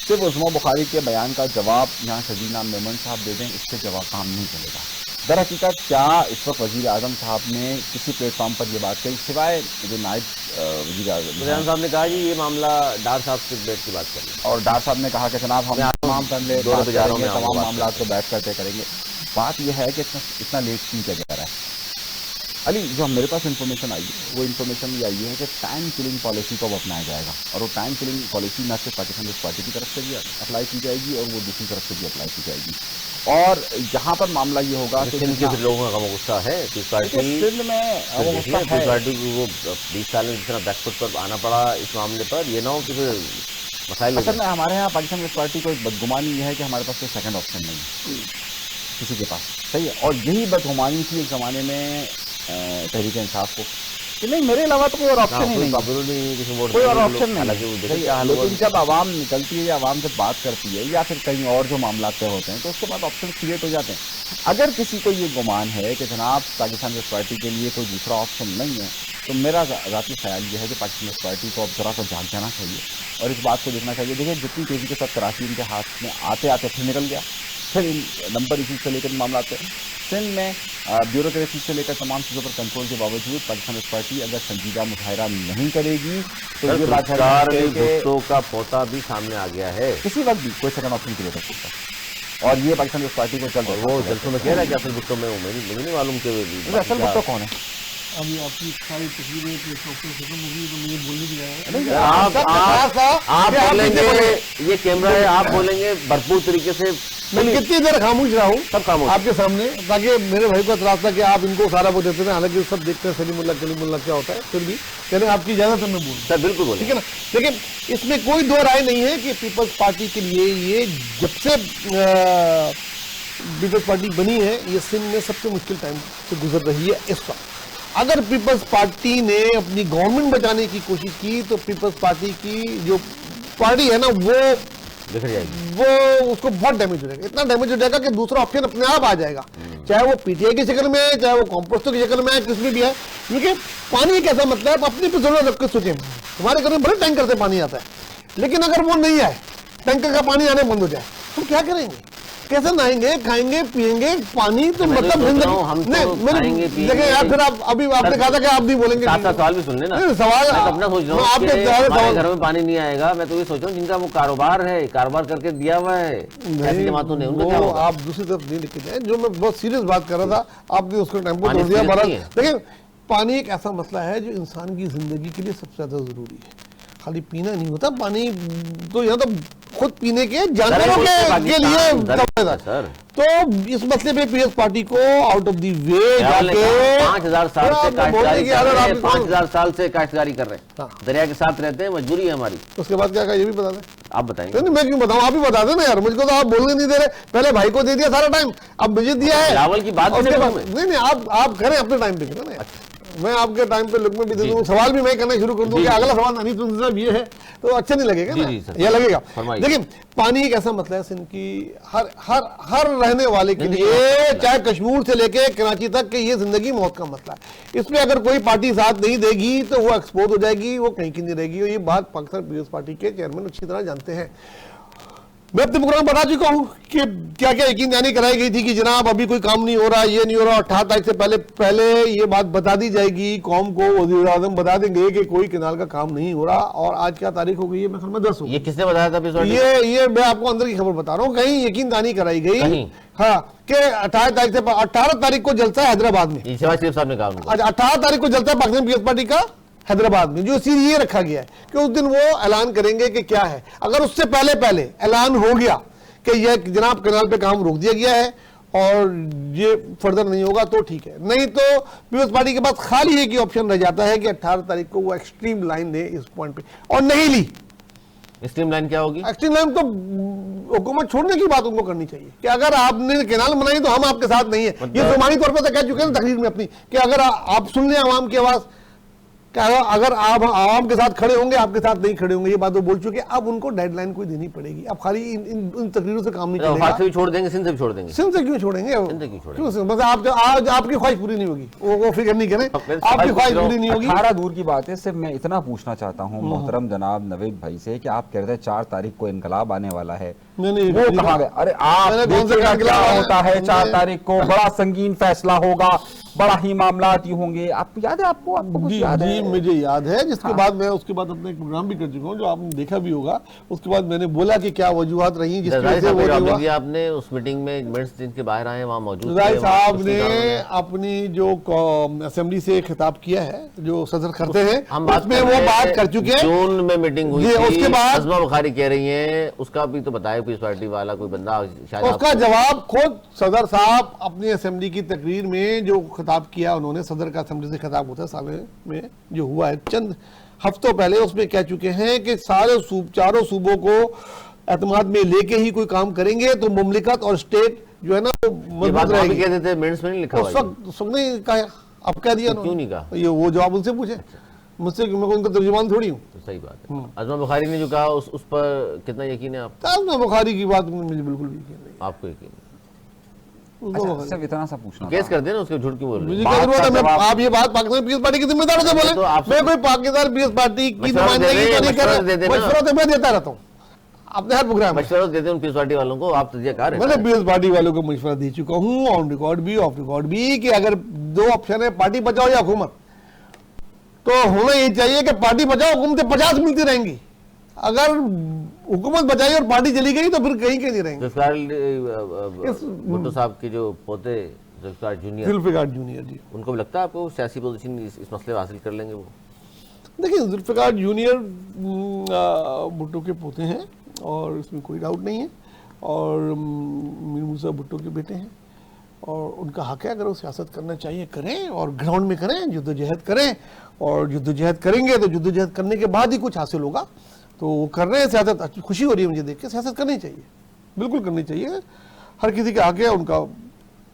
सिर्फ उस्मा बुखारी के बयान का जवाब यहाँ शजीना मेमन साहब दे दें, इससे जवाब काम नहीं चलेगा। दर हकीकत क्या इस वक्त वज़ीर आज़म साहब ने किसी प्लेटफॉर्म पर ये बात कही, सिवाय जो नायब वज़ीर आज़म साहब ने कहा कि ये मामला डार साहब से बैठ की बात कर लें, और डार साहब ने कहा कि जनाब हम तमाम तमाम मामला को बैठ करके करेंगे। बात यह है कि इतना लेट क्यों किया जा रहा है? अली, जो मेरे पास इन्फॉर्मेशन आई है वो इन्फॉर्मेशन ये आई है कि टाइम किलिंग पॉलिसी को अब अपनाया जाएगा, और वो टाइम किलिंग पॉलिसी न सिर्फ पाकिस्तान पीपल्स पार्टी की तरफ से भी अप्लाई की जाएगी और वो दूसरी तरफ से भी अप्लाई की जाएगी। और जहाँ पर मामला ये होगा कि सिंध के लोगों का गुस्सा है पीपल्स पार्टी, सिंध में पीपल्स पार्टी को वो 20 साल में जितना बैकफुट पर आना पड़ा इस मामले पर, ये ना हो कि फिर मसाइल। असल में हमारे यहाँ पाकिस्तान पीपल्स पार्टी को एक बदगुमानी ये है कि हमारे पास कोई सेकंड ऑप्शन नहीं है किसी के पास, सही है। और यही बदगुमानी थी एक ज़माने में तहरीक इंसाफ को कि नहीं मेरे अलावा तो कोई और ऑप्शन ही नहीं, कोई और ऑप्शन नहीं। लेकिन जब आवाम निकलती है या आवाम जब बात करती है या फिर कहीं और जो मामला तय होते हैं तो उसके बाद ऑप्शन क्रिएट हो जाते हैं। अगर किसी को ये गुमान है कि जनाब पाकिस्तान पीपल्स पार्टी के लिए कोई दूसरा ऑप्शन नहीं है, तो मेरा ज़ाती ख्याल ये है कि पाकिस्तान पीपल्स पार्टी को अब ज़रा सा जाग जाना चाहिए और इस बात को देखना चाहिए। देखिए, जितनी तेज़ी के साथ कराची इनके हाथ में आते आते फिर निकल गया, फिर इन नंबर इशू से लेकर मामला आते हैं। सिंध में ब्यूरोक्रेसी से लेकर तमाम चीज़ों पर कंट्रोल के बावजूद पाकिस्तान पीपल्स पार्टी अगर संजीदा मुजाहिरा नहीं करेगी तो ये बात भुट्टो का पोता भी सामने आ गया है, किसी वक्त भी कोई सेकंड ऑप्शन क्रिएट हो सकता है। और ये पाकिस्तान पीपल्स पार्टी को चल वो जलसों में कह रहा है कि असल भुट्टो में मुझे नहीं मालूम कि असल भुट्टो कौन है। अभी आपकी सारी तस्वीरें खत्म होगी तो मुझे बोलने भी आप बोलेंगे, ये कैमरा है, आप बोलेंगे भरपूर तरीके से। मैं कितनी देर खामोश रहा हूँ सब खामोश आपके सामने, ताकि मेरे भाई को एतराज था कि आप इनको सारा वो देते हैं, हालांकि सब देखते हैं सलीमुल्लाह क्या होता है, फिर भी कहने आपकी इजाजत है मैं बोलूँ सर, बिल्कुल बोले, ठीक है ना। लेकिन इसमें कोई दो राय नहीं है कि पीपल्स पार्टी के लिए ये जब से पीपल्स पार्टी बनी है ये सिंध में सबसे मुश्किल टाइम से गुजर रही है इस वक्त। अगर पीपल्स पार्टी ने अपनी गवर्नमेंट बचाने की कोशिश की तो पीपल्स पार्टी की जो पार्टी है ना वो बिखर जाएगी, वो उसको बहुत डैमेज हो जाएगा, इतना डैमेज हो जाएगा कि दूसरा ऑप्शन अपने आप आ जाएगा, चाहे वो पीटीआई की शक्ल में है, चाहे वो कॉम्पोस्टो की शक्ल में है, किसमें भी है। क्योंकि पानी एक ऐसा मतलब है, अपनी पे जरूरत रख के सोचें, हमारे घर में बड़े टैंकर से पानी आता है, लेकिन अगर वो नहीं आए, टैंकर का पानी आने बंद हो जाए, तो क्या करेंगे, कैसे नहाएंगे, खाएंगे, पिएंगे पानी? तो मतलब देखिए यार, फिर आप अभी आपने कहा था कि आप नहीं बोलेंगे, सवाल भी सुन लेना। सवाल मैं तो अपना सोच रहा हूँ आपके घर में पानी नहीं आएगा, मैं तो ये सोच रहा हूँ जिनका वो कारोबार है, कारोबार करके दिया हुआ है ऐसी जमातों ने, उनको क्या होगा? आप दूसरी तरफ नहीं लिखे जाए, जो मैं बहुत सीरियस बात कर रहा था, आपने उसको टेम्पो तोड़ दिया। देखिए पानी एक ऐसा मसला है जो इंसान की जिंदगी के लिए सबसे ज्यादा जरूरी है, खाली पीना नहीं होता पानी, तो यहाँ तो खुद पीने के जानवरों के लिए सर। तो इस मसले पे पीएस पार्टी को आउट ऑफ दी वे जाके 5000 साल से काश्तकारी कर रहे हैं, 5000 साल से काश्तकारी कर रहे हैं, दरिया के साथ रहते हैं, मजबूरी है हमारी। उसके बाद क्या कहा ये भी बता दें, आप बताएंगे? नहीं मैं क्यों बताऊं, आप ही बता दें ना यार, मुझको तो आप बोलने नहीं दे रहे, पहले भाई को दे दिया सारा टाइम, अब मुझे दिया है चावल की बात नहीं, आप करें अपने टाइम पे करें ना, मैं आपके टाइम पे लुक में भी दे दूं, सवाल भी मैं करना शुरू कर दूं कि अगला सवाल नहीं तुमसे साहब ये है, तो अच्छा नहीं लगेगा ना, ये लगेगा। देखिए पानी एक ऐसा मसला है सिंध की हर रहने वाले के लिए, चाहे कश्मीर से लेके कराची तक के, ये जिंदगी मौत का मसला है। इसमें अगर कोई पार्टी साथ नहीं देगी तो वो एक्सपोज हो जाएगी, वो कहीं की नहीं रहेगी, और ये बात पाकिस्तान पीपल्स पार्टी के चेयरमैन अच्छी तरह जानते हैं। मैं अपने प्रोग्राम बता चुका हूं कि क्या क्या यकीन दहानी कराई गई थी कि जनाब अभी कोई काम नहीं हो रहा, ये नहीं हो रहा, 18 तारीख से पहले ये बात बता दी जाएगी कौम को, वज़ीर आज़म बता देंगे कि कोई किनाल का काम नहीं हो रहा। और आज क्या तारीख हो गई है, मैं ख्याल में 10 हो गई। ये किसने बताया था? ये मैं आपको अंदर की खबर बता रहा हूँ, कहीं यकीन दहानी कराई गई, हाँ, कि 18 तारीख को जलसा है हैदराबाद में, शहबाज शरीफ साहब ने कहा। 18 तारीख को जलसा है पाकिस्तान पीपल्स पार्टी का हैदराबाद में, जो सीन ये रखा गया है कि उस दिन वो ऐलान करेंगे कि क्या है। अगर उससे पहले ऐलान हो गया कि यह जनाब कनाल पे काम रोक दिया गया है और ये फर्दर नहीं होगा तो ठीक है, नहीं तो पीपल्स पार्टी के पास खाली एक ही ऑप्शन रह जाता है कि 18 तारीख को वो एक्सट्रीम लाइन ले इस पॉइंट पे, और नहीं ली। एक्सट्रीम लाइन क्या होगी? एक्सट्रीम लाइन तो हुकूमत छोड़ने की बात उनको करनी चाहिए कि अगर आपने कैनाल बनाई तो हम आपके साथ नहीं है। ये जुबानी तौर पर तो कह चुके हैं तकरीर में अपनी कि अगर आप सुन लें आवाम की आवाज, अगर आप आवाम के साथ खड़े होंगे, आपके साथ नहीं खड़े होंगे, ये बात वो बोल चुके हैं। अब उनको डेडलाइन कोई देनी पड़ेगी, अब खाली इन तकरीरों से काम नहीं चलेगा। से भी छोड़ देंगे, सिंध से भी छोड़ देंगे। सिंध से क्यों छोड़ेंगे? क्यों? बस आपकी ख्वाहिश पूरी नहीं होगी, वो फिक्र नहीं करें, आपकी ख्वाहिश पूरी नहीं होगी। 18 दूर की बात है। सिर्फ मैं इतना पूछना चाहता हूँ मोहतरम जनाब नवीद भाई से कि आप कह रहे थे 4 तारीख को इनकलाब आने वाला है, वो कहाँ गए? अरे आप देखिएगा क्या होता है 4 तारीख को, बड़ा संगीन फैसला होगा, बड़ा ही मामलात ही होंगे। आपको याद है? आपको कुछ याद है? मुझे याद है, जिसके बाद मैं उसके बाद अपना एक प्रोग्राम भी कर चुका हूँ जो आपने देखा भी होगा। उसके बाद मैंने बोला कि क्या वजूहात रही जिसकी वजह से वो हुआ। आपने उस मीटिंग में मिनट्स जिनके बाहर आए वहाँ मौजूद थे। साहब ने अपनी जो असेंबली से खिताब किया है, जो सदर करते हैं, उसमें वो बात कर चुके हैं। जून में मीटिंग हुई थी, उसके बाद अज़मा बुखारी कह रही है, उसका भी तो बताया पीस पार्टी वाला कोई बंदा, उसका जवाब खुद सदर साहब अपनी असेंबली की तकरीर में जो खिताब किया उन्होंने, सदर का असेंबली से खिताब होता है साल में जो हुआ है चंद हफ्तों पहले, उसमें कह चुके हैं कि चारों सूबों को एतमाद में लेके ही कोई काम करेंगे तो मुमलिकत और स्टेट जो है ना वो मजबूत रहेगी। कहते थे मिनट्स में नहीं लिखा, उस वक्त नहीं कहा, अब कह दिया, क्यों नहीं कहा? ये वो जवाब उनसे पूछे, मुझसे, मैं उनका तर्जुमान थोड़ी हूँ। तो सही बात है। अज़मा बुखारी ने जो कहा उस पर कितना यकीन है आपको? अज़मा बुखारी की बात में मुझे बिल्कुल भी यकीन नहीं। आपको यकीन? अच्छा, इतना सा पूछना केस कर देना, उसके झूठ क्यों बोल रहे हैं? आप ये बात पाकिस्तान पीपल्स पार्टी की जिम्मेदारी से बोले, मैं कोई पाकिस्तान पीपल्स पार्टी की नुमाइंदगी तो नहीं कर रहा, मशवरा तो मैं देता रहता हूँ अपने हर प्रोग्राम में, मशवरा देते हैं पीपल्स पार्टी वालों को। आप तजज़ियाकार हैं, मैंने पीपल्स पार्टी वालों को मशवरा दे चुका हूँ, ऑन रिकॉर्ड भी ऑफ रिकॉर्ड भी, कि अगर 2 ऑप्शन है, पार्टी बचाओ या हुकूमत, तो होना ये चाहिए कि पार्टी बचाओ, हुकूमतें 50 मिलती रहेंगी। अगर हुकूमत बचाई और पार्टी चली गई तो फिर कहीं नहीं रहेंगे। भुट्टो साहब के जो पोते जुल्फिकार जूनियर जी, उनको भी लगता है आपको सियासी पोजीशन इस मसले हासिल कर लेंगे वो? देखिए जुल्फिकार जूनियर भुट्टो के पोते हैं और इसमें कोई डाउट नहीं है, और मीर मूसा भुट्टो के बेटे हैं और उनका हक है, अगर वो सियासत करना चाहिए करें और ग्राउंड में करें, जद्दोजहद करें, और जद्दोजहद करेंगे तो जद्दोजहद करने के बाद ही कुछ हासिल होगा। तो वो कर रहे हैं सियासत, खुशी हो रही है मुझे देख के, सियासत करनी चाहिए, बिल्कुल करनी चाहिए, हर किसी के हक है, उनका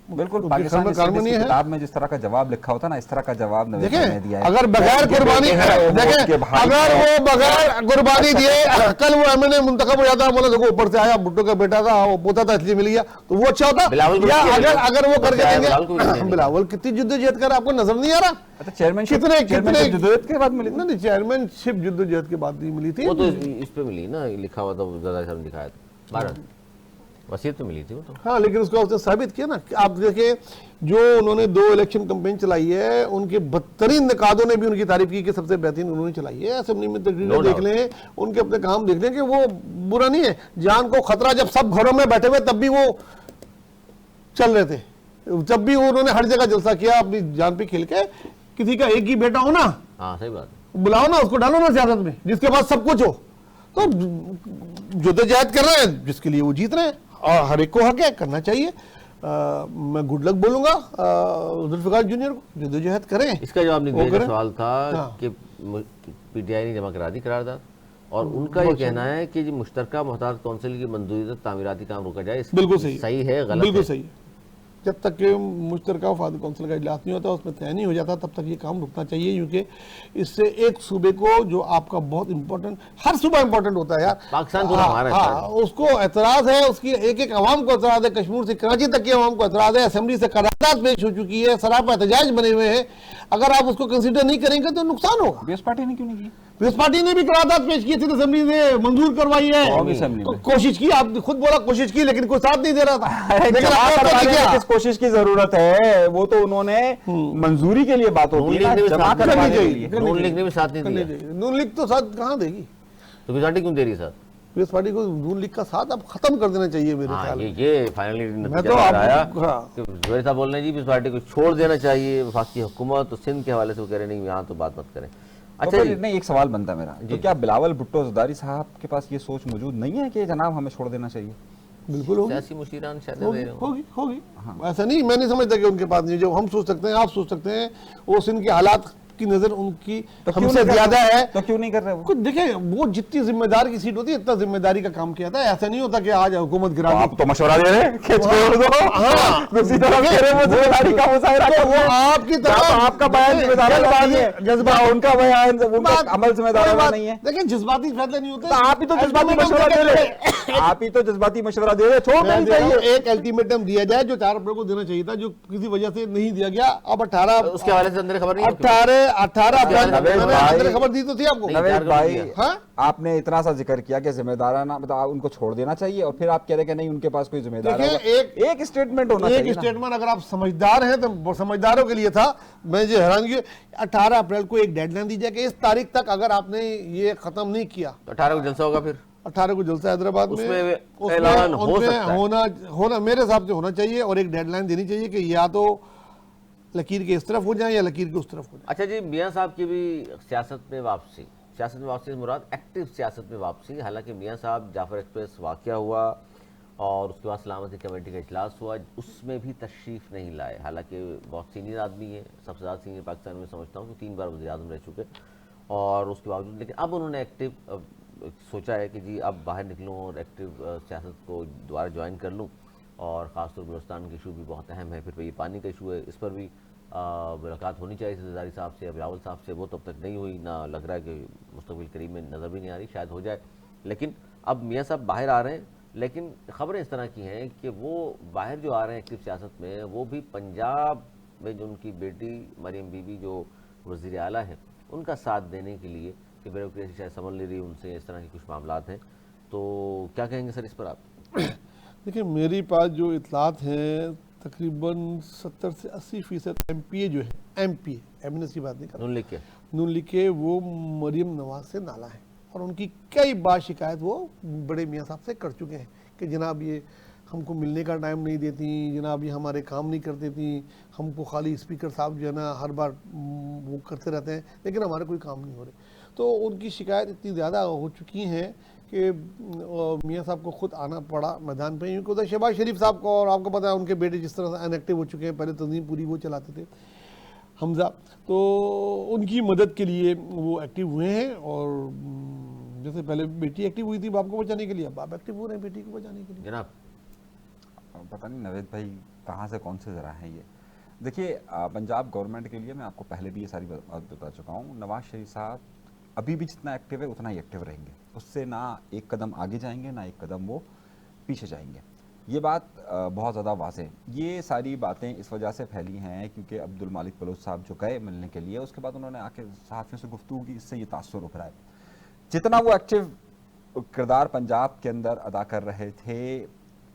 बिल्कुल उनके पाकिस्तान कर्म स्टडीज नहीं की है। किताब में जिस तरह का जवाब लिखा होता है ना, इस तरह का जवाब नवेद खान ने देखें दिया है। अगर बगैर कुर्बानी देखें अगर वो बगैर कुर्बानी दिए कल वो एमएनए मुंतखब हो जाता, बोला देखो ऊपर से आया, भुट्टो का बेटा था, वो पोता था इसलिए मिल गया, तो वो अच्छा होता। बिलावल को या किया अगर नहीं। अगर वो करके बिलावल को भी नहीं देंगे, दिया। बिलावल कितनी जिद्दोजहद कर आपको नजर नहीं आ रहा? अच्छा चेयरमैनशिप कितने जदोजहद के बाद मिली थी? नहीं चेयरमैनशिप जिद्दोजहद के बाद नहीं मिली थी। वो तो इस पे मिली ना, लिखा हुआ था ज़्यादा साहब ने दिखाया था, भारत वसीयत पे मिली थी वो तो। हाँ लेकिन उसको उसने साबित किया ना कि आप देखिए जो उन्होंने 2 इलेक्शन कैंपेन चलाई है, उनके बदतरीन निकादों ने भी उनकी तारीफ की कि सबसे बेहतरीन उन्होंने चलाई है। असेंबली में तकरीरें No देख doubt। लें, उनके अपने काम देख लें कि वो बुरा नहीं है। जान को खतरा जब सब घरों में बैठे हुए तब भी वो चल रहे थे, जब भी उन्होंने हर जगह जलसा किया अपनी जान पे खेल के। किसी का एक ही बेटा हो ना, हाँ सही बात है। बुलाओ ना उसको, डालो ना सियासत में, जिसके पास सब कुछ हो। तो जद्दोजहद कर रहे हैं जिसके लिए वो जीत रहे हैं, और हर एक को हक है, करना चाहिए। मैं गुड लक बोलूंगा जुल्फिकार जूनियर को, जद्दोजहद करें। इसका जवाब नहीं वो दिया। करें। सवाल था हाँ। कि पीटीआई ने जमा करा दी करारदाद, और उनका ये कहना है कि जो मुश्तरका मोहताज कौंसिल की मंजूरी तक तामीराती काम रोका जाए। बिल्कुल सही है। सही है गलत बिल्कुल है? सही है। जब तक कि मुश्तरका वफाद कौंसिल का इजलास नहीं होता, उसमें तय नहीं हो जाता, तब तक ये काम रुकना चाहिए, क्योंकि इससे एक सूबे को जो आपका बहुत इंपॉर्टेंट, हर सूबा इंपॉर्टेंट होता है यार, पाकिस्तान पूरा हमारा है हाँ, उसको एतराज है, उसकी एक एक आवाम को एतराज है, कश्मीर से कराची तक की आवाम को एतराज है, असेंबली से करारदाद पेश हो चुकी है, सरापा एहतजाज बने हुए हैं। अगर आप उसको कंसिडर नहीं करेंगे तो नुकसान होगा। बीएस पार्टी ने क्यों नहीं की? पीपल्स पार्टी ने भी करारदाद पेश की थी, असेंबली ने मंजूर करवाई है, कौमी असेंबली तो में। कोशिश की, आपने खुद बोला कोशिश की, लेकिन कोई साथ नहीं दे रहा था। लेकिन जमा आपने करवाने क्या में किस कोशिश की जरूरत है? वो तो उन्होंने मंजूरी के लिए बात होती है ना, नून लीग ने भी जमा साथ नहीं करवाने दिया। के लिए। नून लीग ने भी साथ नहीं करने दिया, चाहिए। नून लीग तो साथ कहाँ देगी? तो बीजेपी क्यों दे रही है साथ? पीपल्स पार्टी को नून लीग का साथ अब खत्म कर देना चाहिए मेरे हाँ ख्याल में। ये फाइनली मैं नतीजा तो बाहर आप- आया हाँ। कि जुबैर साहब बोल रहे हैं जी इस पार्टी को छोड़ देना चाहिए, वफाकी हुकूमत तो सिंध के हवाले से वो कह रहे नहीं यहाँ तो बात मत करें। अच्छा अच्छा जी, नहीं, एक सवाल बनता है मेरा, तो क्या बिलावल भुट्टो ज़रदारी साहब के पास ये सोच मौजूद नहीं है कि जनाब हमें छोड़ देना चाहिए? बिल्कुल होगी, सियासी मुशीरान शायद होगी, दे रहे हो। होगी, होगी। ऐसा नहीं, मैं नहीं समझता कि उनके पास नहीं, जो हम सोच सकते हैं, आप सोच सकते हैं, वो सिंध के हालात की नजर उनकी तो क्यों हमसे नहीं कर ज्यादा रहे? है। तो क्यों नहीं कर रहे वो? कुछ देखें, वो जितनी जिम्मेदार की सीट होती है इतना जिम्मेदारी का काम किया था। ऐसा नहीं होता कि आज हुकूमत गिरा दी। आप तो मशवरा दे रहे हैं कि छोड़ दो, हाँ। दूसरी तरफ कह रहे हैं वो जिम्मेदारी का मुजाहिरा तो कर वो रहे हैं। आपकी क्या तरह तो आपका बयान जिम्मेदारी वाला नहीं है, जज्बा उनका बयान उनका बात- अमल जिम्मेदारी वाला नहीं है। देखिए जज्बाती फैसले नहीं होते, तो आप ही तो जज्बाती मशवरा दे रहे, आप ही तो जज्बाती मशवरा दे रहे, छोड़ मैं नहीं दे रहा हूं, चाहिए। एक अल्टीमेटम दिया जाए जो 4 अप्रैल को देना चाहिए था, जो किसी वजह से नहीं दिया गया। अब 18 उसके हवाले से अंदर खबर नहीं है आपके पास? 18 अप्रैल नवेद मैंने भाई- अंदर खबर दी तो थी आपको। नहीं, नवेद चार करोड़ भाई, दिया। हाँ? आपने इतना सा जिक्र किया कि जिम्मेदाराना मतलब आप उनको छोड़ देना चाहिए, और फिर आप कह रहे हैं कि नहीं उनके पास कोई जिम्मेदार देखिए, होगा। एक स्टेटमेंट होना एक चाहिए ना। स्टेटमेंट अगर आप समझदार हैं तो वो समझदारों के लिए था। मैं जो हैरान की 18 अप्रैल को एक डेडलाइन दी जाए कि इस तारीख तक अगर आपने ये खत्म नहीं किया, तो 18 को जलसा होगा फिर 18 को जलसा हैदराबाद में, उसमें ऐलान हो उसमें सकता है। होना मेरे हिसाब से होना चाहिए, और एक डेडलाइन देनी चाहिए कि या तो लकीर के इस तरफ हो जाए या लकीर के उस तरफ हो जाए। अच्छा जी, मियाँ साहब की भी सियासत में वापसी से मुराद एक्टिव सियासत में वापसी। हालांकि मियाँ साहब जाफर एक्सप्रेस वाक़या हुआ और उसके बाद सलामती कमेटी का इजलास हुआ, उसमें भी तशरीफ़ नहीं लाए। हालांकि बहुत सीनियर आदमी है, सबसे ज़्यादा सीनियर पाकिस्तान में समझता हूँ कि 3 बार वज़ीर-ए-आज़म रह चुके, और उसके बावजूद लेकिन अब उन्होंने एक्टिव सोचा है कि जी अब बाहर निकलूँ और एक्टिव सियासत को दोबारा ज्वाइन कर लूँ। और ख़ासतौर पर बलूचिस्तान का इशू भी बहुत अहम है, फिर ये पानी का इशू है, इस पर भी मुलाकात होनी चाहिए ज़रदारी साहब से या बिलावल साहब से। वो तब तक नहीं हुई, ना लग रहा है कि मुस्तक़बिल करीब में नज़र भी नहीं आ रही, शायद हो जाए। लेकिन अब मियाँ साहब बाहर आ रहे हैं, लेकिन ख़बरें इस तरह की हैं कि वो बाहर जो आ रहे हैं एक्टिव सियासत में, वो भी पंजाब में जो उनकी बेटी मरियम बीबी जो वज़ीर आला हैं उनका साथ देने के लिए, कि ब्यूरोक्रेसी शायद समझ ले रही उनसे, इस तरह के कुछ मामलात हैं। तो क्या कहेंगे सर इस पर आप? देखिए, मेरी पास जो इतलात हैं तकरीबन 70 से 80% MPA जो है, MPA एमएनएस की बात नहीं कर रहा, नून लीग के नून लीग के, वो मरियम नवाज से नाला है, और उनकी कई बार शिकायत वो बड़े मियाँ साहब से कर चुके हैं कि जनाब ये हमको मिलने का टाइम नहीं देती, जनाब ये हमारे काम नहीं करती थी, हमको खाली स्पीकर साहब जो है ना हर बार वो करते रहते हैं, लेकिन हमारे कोई काम नहीं हो रहे। तो उनकी शिकायत इतनी ज़्यादा हो चुकी हैं कि मियाँ साहब को खुद आना पड़ा मैदान पे, क्योंकि उधर शहबाज शरीफ साहब को, और आपको पता है उनके बेटे जिस तरह से अनएक्टिव हो चुके हैं, पहले तंजीम पूरी वो चलाते थे हमजा, तो उनकी मदद के लिए वो एक्टिव हुए हैं। और जैसे पहले बेटी एक्टिव हुई थी बाप को बचाने के लिए, अब बाप एक्टिव हो रहे हैं बेटी को बचाने के लिए। जनाब पता नहीं नवेद भाई कहाँ से कौन से ज़रा हैं ये। देखिए पंजाब गवर्नमेंट के लिए मैं आपको पहले भी ये सारी बात बता चुका हूँ, नवाज शरीफ साहब अभी भी जितना एक्टिव है उतना ही एक्टिव रहेंगे, उससे ना एक कदम आगे जाएंगे ना एक कदम वो पीछे जाएंगे। ये बात बहुत ज़्यादा वाज़ेह है। ये सारी बातें इस वजह से फैली हैं क्योंकि अब्दुल मालिक बलोच साहब जो गए मिलने के लिए, उसके बाद उन्होंने आके सहाफ़ियों से गुफ्तगू की, इससे ये तासुर उभरा है। जितना वो एक्टिव किरदार पंजाब के अंदर अदा कर रहे थे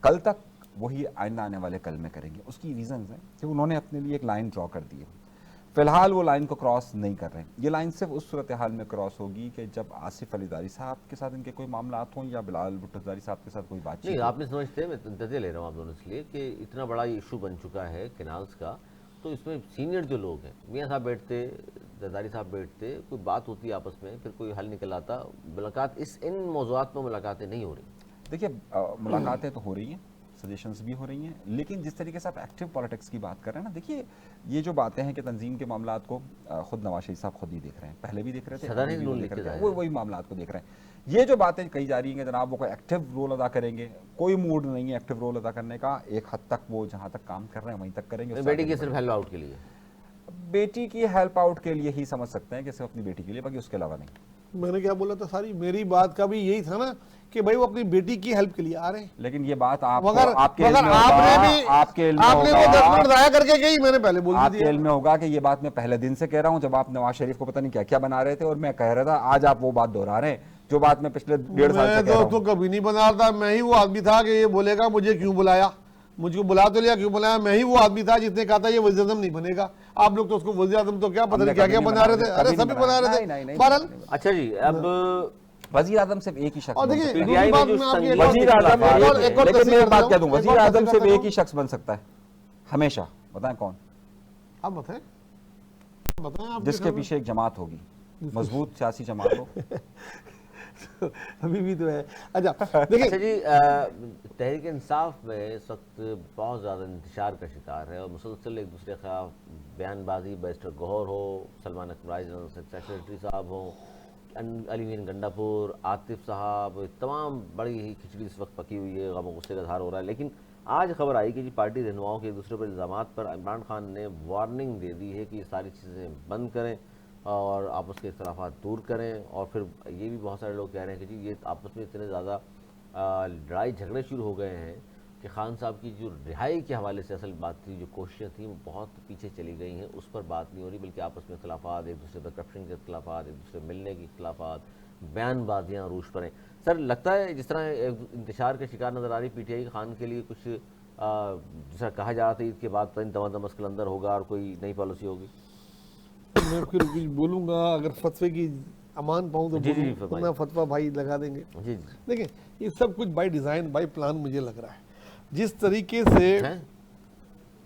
कल तक, वही आइंदा आने वाले कल में करेंगे। उसकी रीज़न्स हैं कि उन्होंने अपने लिए एक लाइन ड्रॉ कर दी है, फिलहाल वो लाइन को क्रॉस नहीं कर रहे हैं। ये लाइन सिर्फ उस सूरत हाल में क्रॉस होगी कि जब आसिफ अली ज़ारी साहब के साथ इनके कोई मामलात हों या बिलाल भुट्टो ज़ारी साहब के साथ कोई बातचीत नहीं, हो। आपने समझते, मैं तजज़िया ले रहा हूँ आप दोनों इसलिए कि इतना बड़ा इशू बन चुका है कैनाल्स का, तो इसमें सीनियर जो लोग हैं, मियाँ साहब बैठते, जरदारी साहब बैठते, कोई बात होती है आपस में, फिर कोई हल निकल आता, मुलाकात इन मौज़ूआत में मुलाकातें नहीं हो रही। देखिए मुलाकातें तो हो रही हैं, सजेशंस भी हो रही हैं, लेकिन जिस तरीके से आप एक्टिव पॉलिटिक्स की बात कर रहे हैं ना, देखिए ये जो बातें हैं कि तंजीम के मामलात को खुद नवाज शरीफ साहब खुद ही देख रहे हैं, पहले भी देख रहे थे, सदर अभी भी नून देख लिखते रहे जा थे, रहे हैं। वही मामलात को देख रहे हैं। ये जो बातें कही जा रही हैं कि जनाब वो कोई एक्टिव रोल अदा करेंगे, कोई मूड नहीं है एक्टिव रोल अदा करने का। एक हद तक वो जहाँ तक काम कर रहे हैं वहीं तक करेंगे। उससे बेटी आगे के सिर्फ हेल्प आउट के लिए, बेटी की हेल्प आउट के लिए ही समझ सकते हैं कि सिर्फ अपनी बेटी के लिए, बाकी उसके अलावा नहीं। मैंने क्या बोला था, सारी मेरी बात का भी यही था ना कि भाई वो अपनी बेटी की हेल्प के लिए आ रहे हैं। लेकिन ये बात आप मगर आपके मगर इल्म में आपने होगा, भी आपके इल्म में आपने वो होगा, 10 मिनट ज़ाया करके गई, मैंने पहले बोल आपके दिया। इल्म में होगा कि ये बात मैं पहले दिन से कह रहा हूं, जब आप नवाज शरीफ को पता नहीं क्या क्या बना रहे थे और मैं कह रहा था, आज आप वो बात दोहरा रहे हैं जो बात मैं पिछले 1.5 साल से मैं कह रहा तो हूं। कभी नहीं बना रहा था, मैं ही वो आदमी था कि ये बोलेगा मुझे क्यों बुलाया, मुझको बुला तो लिया, क्यों बुलाया। मैं ही वो आदमी था जिसने कहा था ये वज़ीर आज़म नहीं बनेगा। आप लोग तो उसको वज़ीर आज़म तो क्या पता नहीं क्या क्या बना रहे थे, अरे सभी बना रहे थे। बहरहाल अच्छा जी, अब वज़ीर आज़म सिर्फ एक ही शख्स और बन देखिए सकता है। PTI में बात जो मैं आपकी संगीन- वज़ीर आज़म एक और लेकिन तस्वीर मैं एक कर बात रहा कह दूं, हूं, वज़ीर एक और आज़म तस्वीर सिर्फ कर एक रहा ही शख्स बन सकता है हमेशा। बताएं कौन? आप बताएं आप जिसके पीछे एक जमात होगी, मजबूत सियासी जमात हो। अभी भी तो है। अच्छा देखिए अच्छा जी, तहरीक इंसाफ में इस वक्त बहुत ज़्यादा इंतशार का शिकार है और मुसलसल एक दूसरे के खिलाफ बयानबाजी, बैरिस्टर गौहर हो, सलमान अकबराई जनरल सेक्रेटरी साहब हो, अली मीन गंडापुर, आतिफ साहब, तमाम बड़ी ही खिचड़ी इस वक्त पकी हुई है, गम और गुस्से का इजहार हो रहा है। लेकिन आज खबर आई कि जी पार्टी रहनुमाओं के एक दूसरे पर इल्ज़ामात पर इमरान खान ने वार्निंग दे दी है कि ये सारी चीज़ें बंद करें और आपस के इख्तलाफात दूर करें। और फिर ये भी बहुत सारे लोग कह रहे हैं कि जी ये आपस में इतने ज़्यादा लड़ाई झगड़े शुरू हो गए हैं कि खान साहब की जो रिहाई के हवाले से असल बात थी, जो कोशिशें थी, वो बहुत पीछे चली गई हैं, उस पर बात नहीं हो रही, बल्कि आपस में इख्तलाफात, एक दूसरे पर करप्शन के इख्तलाफात, एक दूसरे मिलने के इख्तलाफात, बयानबाजियाँ अरूज पर हैं। सर लगता है जिस तरह इंतशार के शिकार नज़र आ रही PTI खान के लिए कुछ जिस तरह कहा जा रहा था ईद के बाद तमादम कलंदर होगा और कोई नई पॉलिसी होगी। मैं फिर कुछ बोलूँगा, अगर फतवे की अमान पाऊँ तो जी, जी, बोलूं, फरमाइए। वरना फतवा भाई लगा देंगे। जी जी देखिए ये सब कुछ बाय डिज़ाइन बाय प्लान मुझे लग रहा है। जिस तरीके से हैं?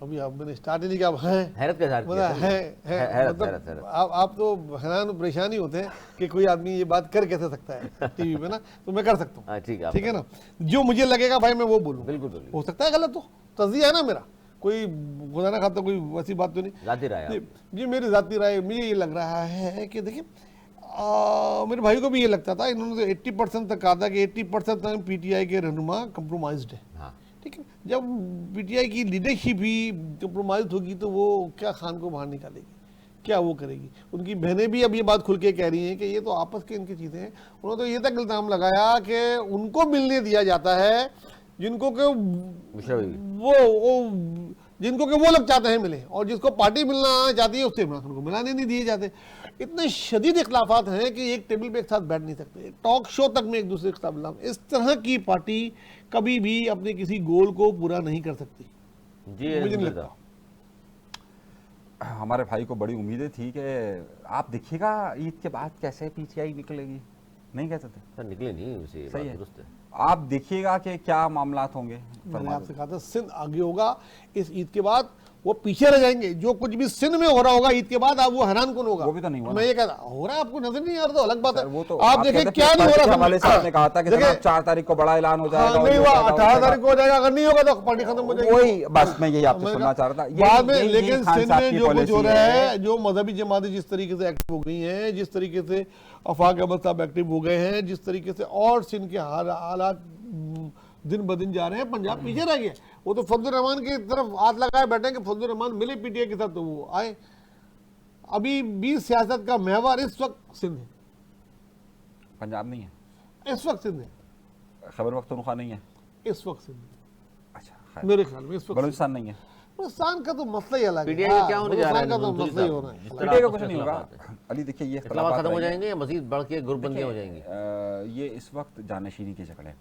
अभी आप मैंने स्टार्ट ही नहीं किया, अब हैं हैरत का इजहार किया मतलब सर। है हैरत, मतलब हैरत। आप तो हैरान परेशान ही होते हैं कि कोई आदमी ये बात कर कैसे सकता है टीवी पे ना, तो मैं कर सकता हूँ। हाँ ठीक है, ठीक है ना, जो मुझे लगेगा भाई मैं वो बोलूँ। बिल्कुल बिल्कुल, हो सकता है गलत हो, तज़िया है ना मेरा, कोई खुदा ना खाता कोई वैसी बात तो नहीं। जाती राय आप। जी मेरी ज़ाती राय, मुझे ये लग रहा है कि देखिए मेरे भाई को भी ये लगता था, इन्होंने तो 80% तक कहा था कि 80% तक PTI के रहनुमा कंप्रोमाइज्ड है। हाँ ठीक है, जब PTI की लीडरशिप ही कंप्रोमाइज होगी तो वो क्या खान को बाहर निकालेगी, क्या वो करेगी। उनकी बहनें भी अब ये बात खुल के कह रही हैं कि ये तो आपस की इनकी चीज़ें हैं। उन्होंने तो ये तक इल्ज़ाम लगाया कि उनको मिलने दिया जाता है जिनको के वो जिनको के वो लोग चाहते हैं मिले, और जिसको पार्टी मिलना चाहती है उससे इमरान खान को मिलाने नहीं दिए जाते। इतने शदीद इख्लाफात हैं कि एक टेबल पे एक साथ बैठ नहीं सकते, टॉक शो तक में एक दूसरे के साथ। इस तरह की पार्टी कभी भी अपने किसी गोल को पूरा नहीं कर सकती, जी मुझे नहीं लगता। हमारे भाई को बड़ी उम्मीदें थी कि आप देखिएगा ईद के बाद कैसे PTI निकलेगी, नहीं कहते थे? सर निकले नहीं उसे, ये सही बात है। दुरुस्त है। आप देखिएगा कि क्या मामलात होंगे। मैंने आपसे कहा था सिंध आगे होगा, इस ईद के बाद वो पीछे रह जाएंगे। जो कुछ भी सिंध में हो रहा होगा ईद के बाद, आप वो हैरान कौन होगा। वो भी तो नहीं हुआ मैं ये कहता हो रहा है, आपको नजर नहीं आ रहा तो अलग बात है। वो तो आप देखिए कहते क्या थे, नहीं हो रहा हमारे साहब ने कहा था कि देखिए, जनाब 4 तारीख को बड़ा ऐलान हो जाएगा। हाँ, और नहीं ये हुआ, होगा, 18 वो तारीख को हो जाएगा, अगर नहीं होगा तो पार्टी खत्म हो जाएगी। वही बस मैं यही आपसे सुनना चाह रहा था। बाद में यही लेकिन खान सिंध साहब में की जो कुछ पॉलिसी हो रहा है, जो मजहबी जमातें जिस तरीके से एक्टिव हो गई हैं, जिस तरीके से अफाक अहमद साहब एक्टिव हो गए हैं, जिस तरीके से और सिंध के हालात दिन ब दिन जा रहे हैं, पंजाब पीछे रह गया। वो तो फजलुर रहमान की तरफ हाथ लगाए बैठे कि फजलुर रहमान मिले पीटीआई के साथ तो वो आए। अभी भी सियासत का महवर इस वक्त सिंध है, पंजाब नहीं है, इस वक्त सिंध है, खैबर पख्तूनख्वा नहीं है, इस वक्त सिंध है, अच्छा खैर, मेरे ख्याल में इस वक्त बलूचिस्तान नहीं है। बलूचिस्तान का तो मसला ही अलग है। पीटीआई में क्या होने जा रहा है? बलूचिस्तान का तो मंसूरी मसला ही साहब, हो रहा है। जिस तरह पीटीआई का आपस कुछ में नहीं होगा इख्तिलाफात हैं। अली, देखिए ये इख्तिलाफात खत्म हो रहेंगे। जाएंगे या मजीद बढ़ के ग्रुपबंदियां हो जाएंगी? ये इस वक्त जानशीनी के झगड़े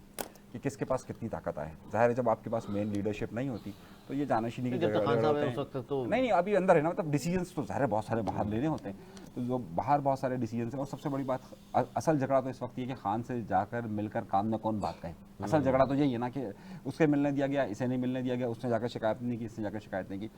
कि किसके पास कितनी ताकत आए। जाहिर है जब आपके पास मेन लीडरशिप नहीं होती तो ये जानशीनी के जब तक झगड़े खान साहब होते है हैं। उस वक्त तक तो नहीं अभी अंदर है ना, मतलब डिसीजंस तो ज़ाहिर है बहुत सारे बाहर लेने होते हैं, तो जो बाहर बहुत सारे डिसीजंस हैं। और सबसे बड़ी बात असल झगड़ा तो इस वक्त ये कि खान से जाकर मिलकर कान में कौन बात कहे। असल झगड़ा तो यही है ना कि उसके मिलने दिया गया, इसे नहीं मिलने दिया गया, उसने जाकर शिकायत नहीं की, इसने जाकर शिकायत नहीं की।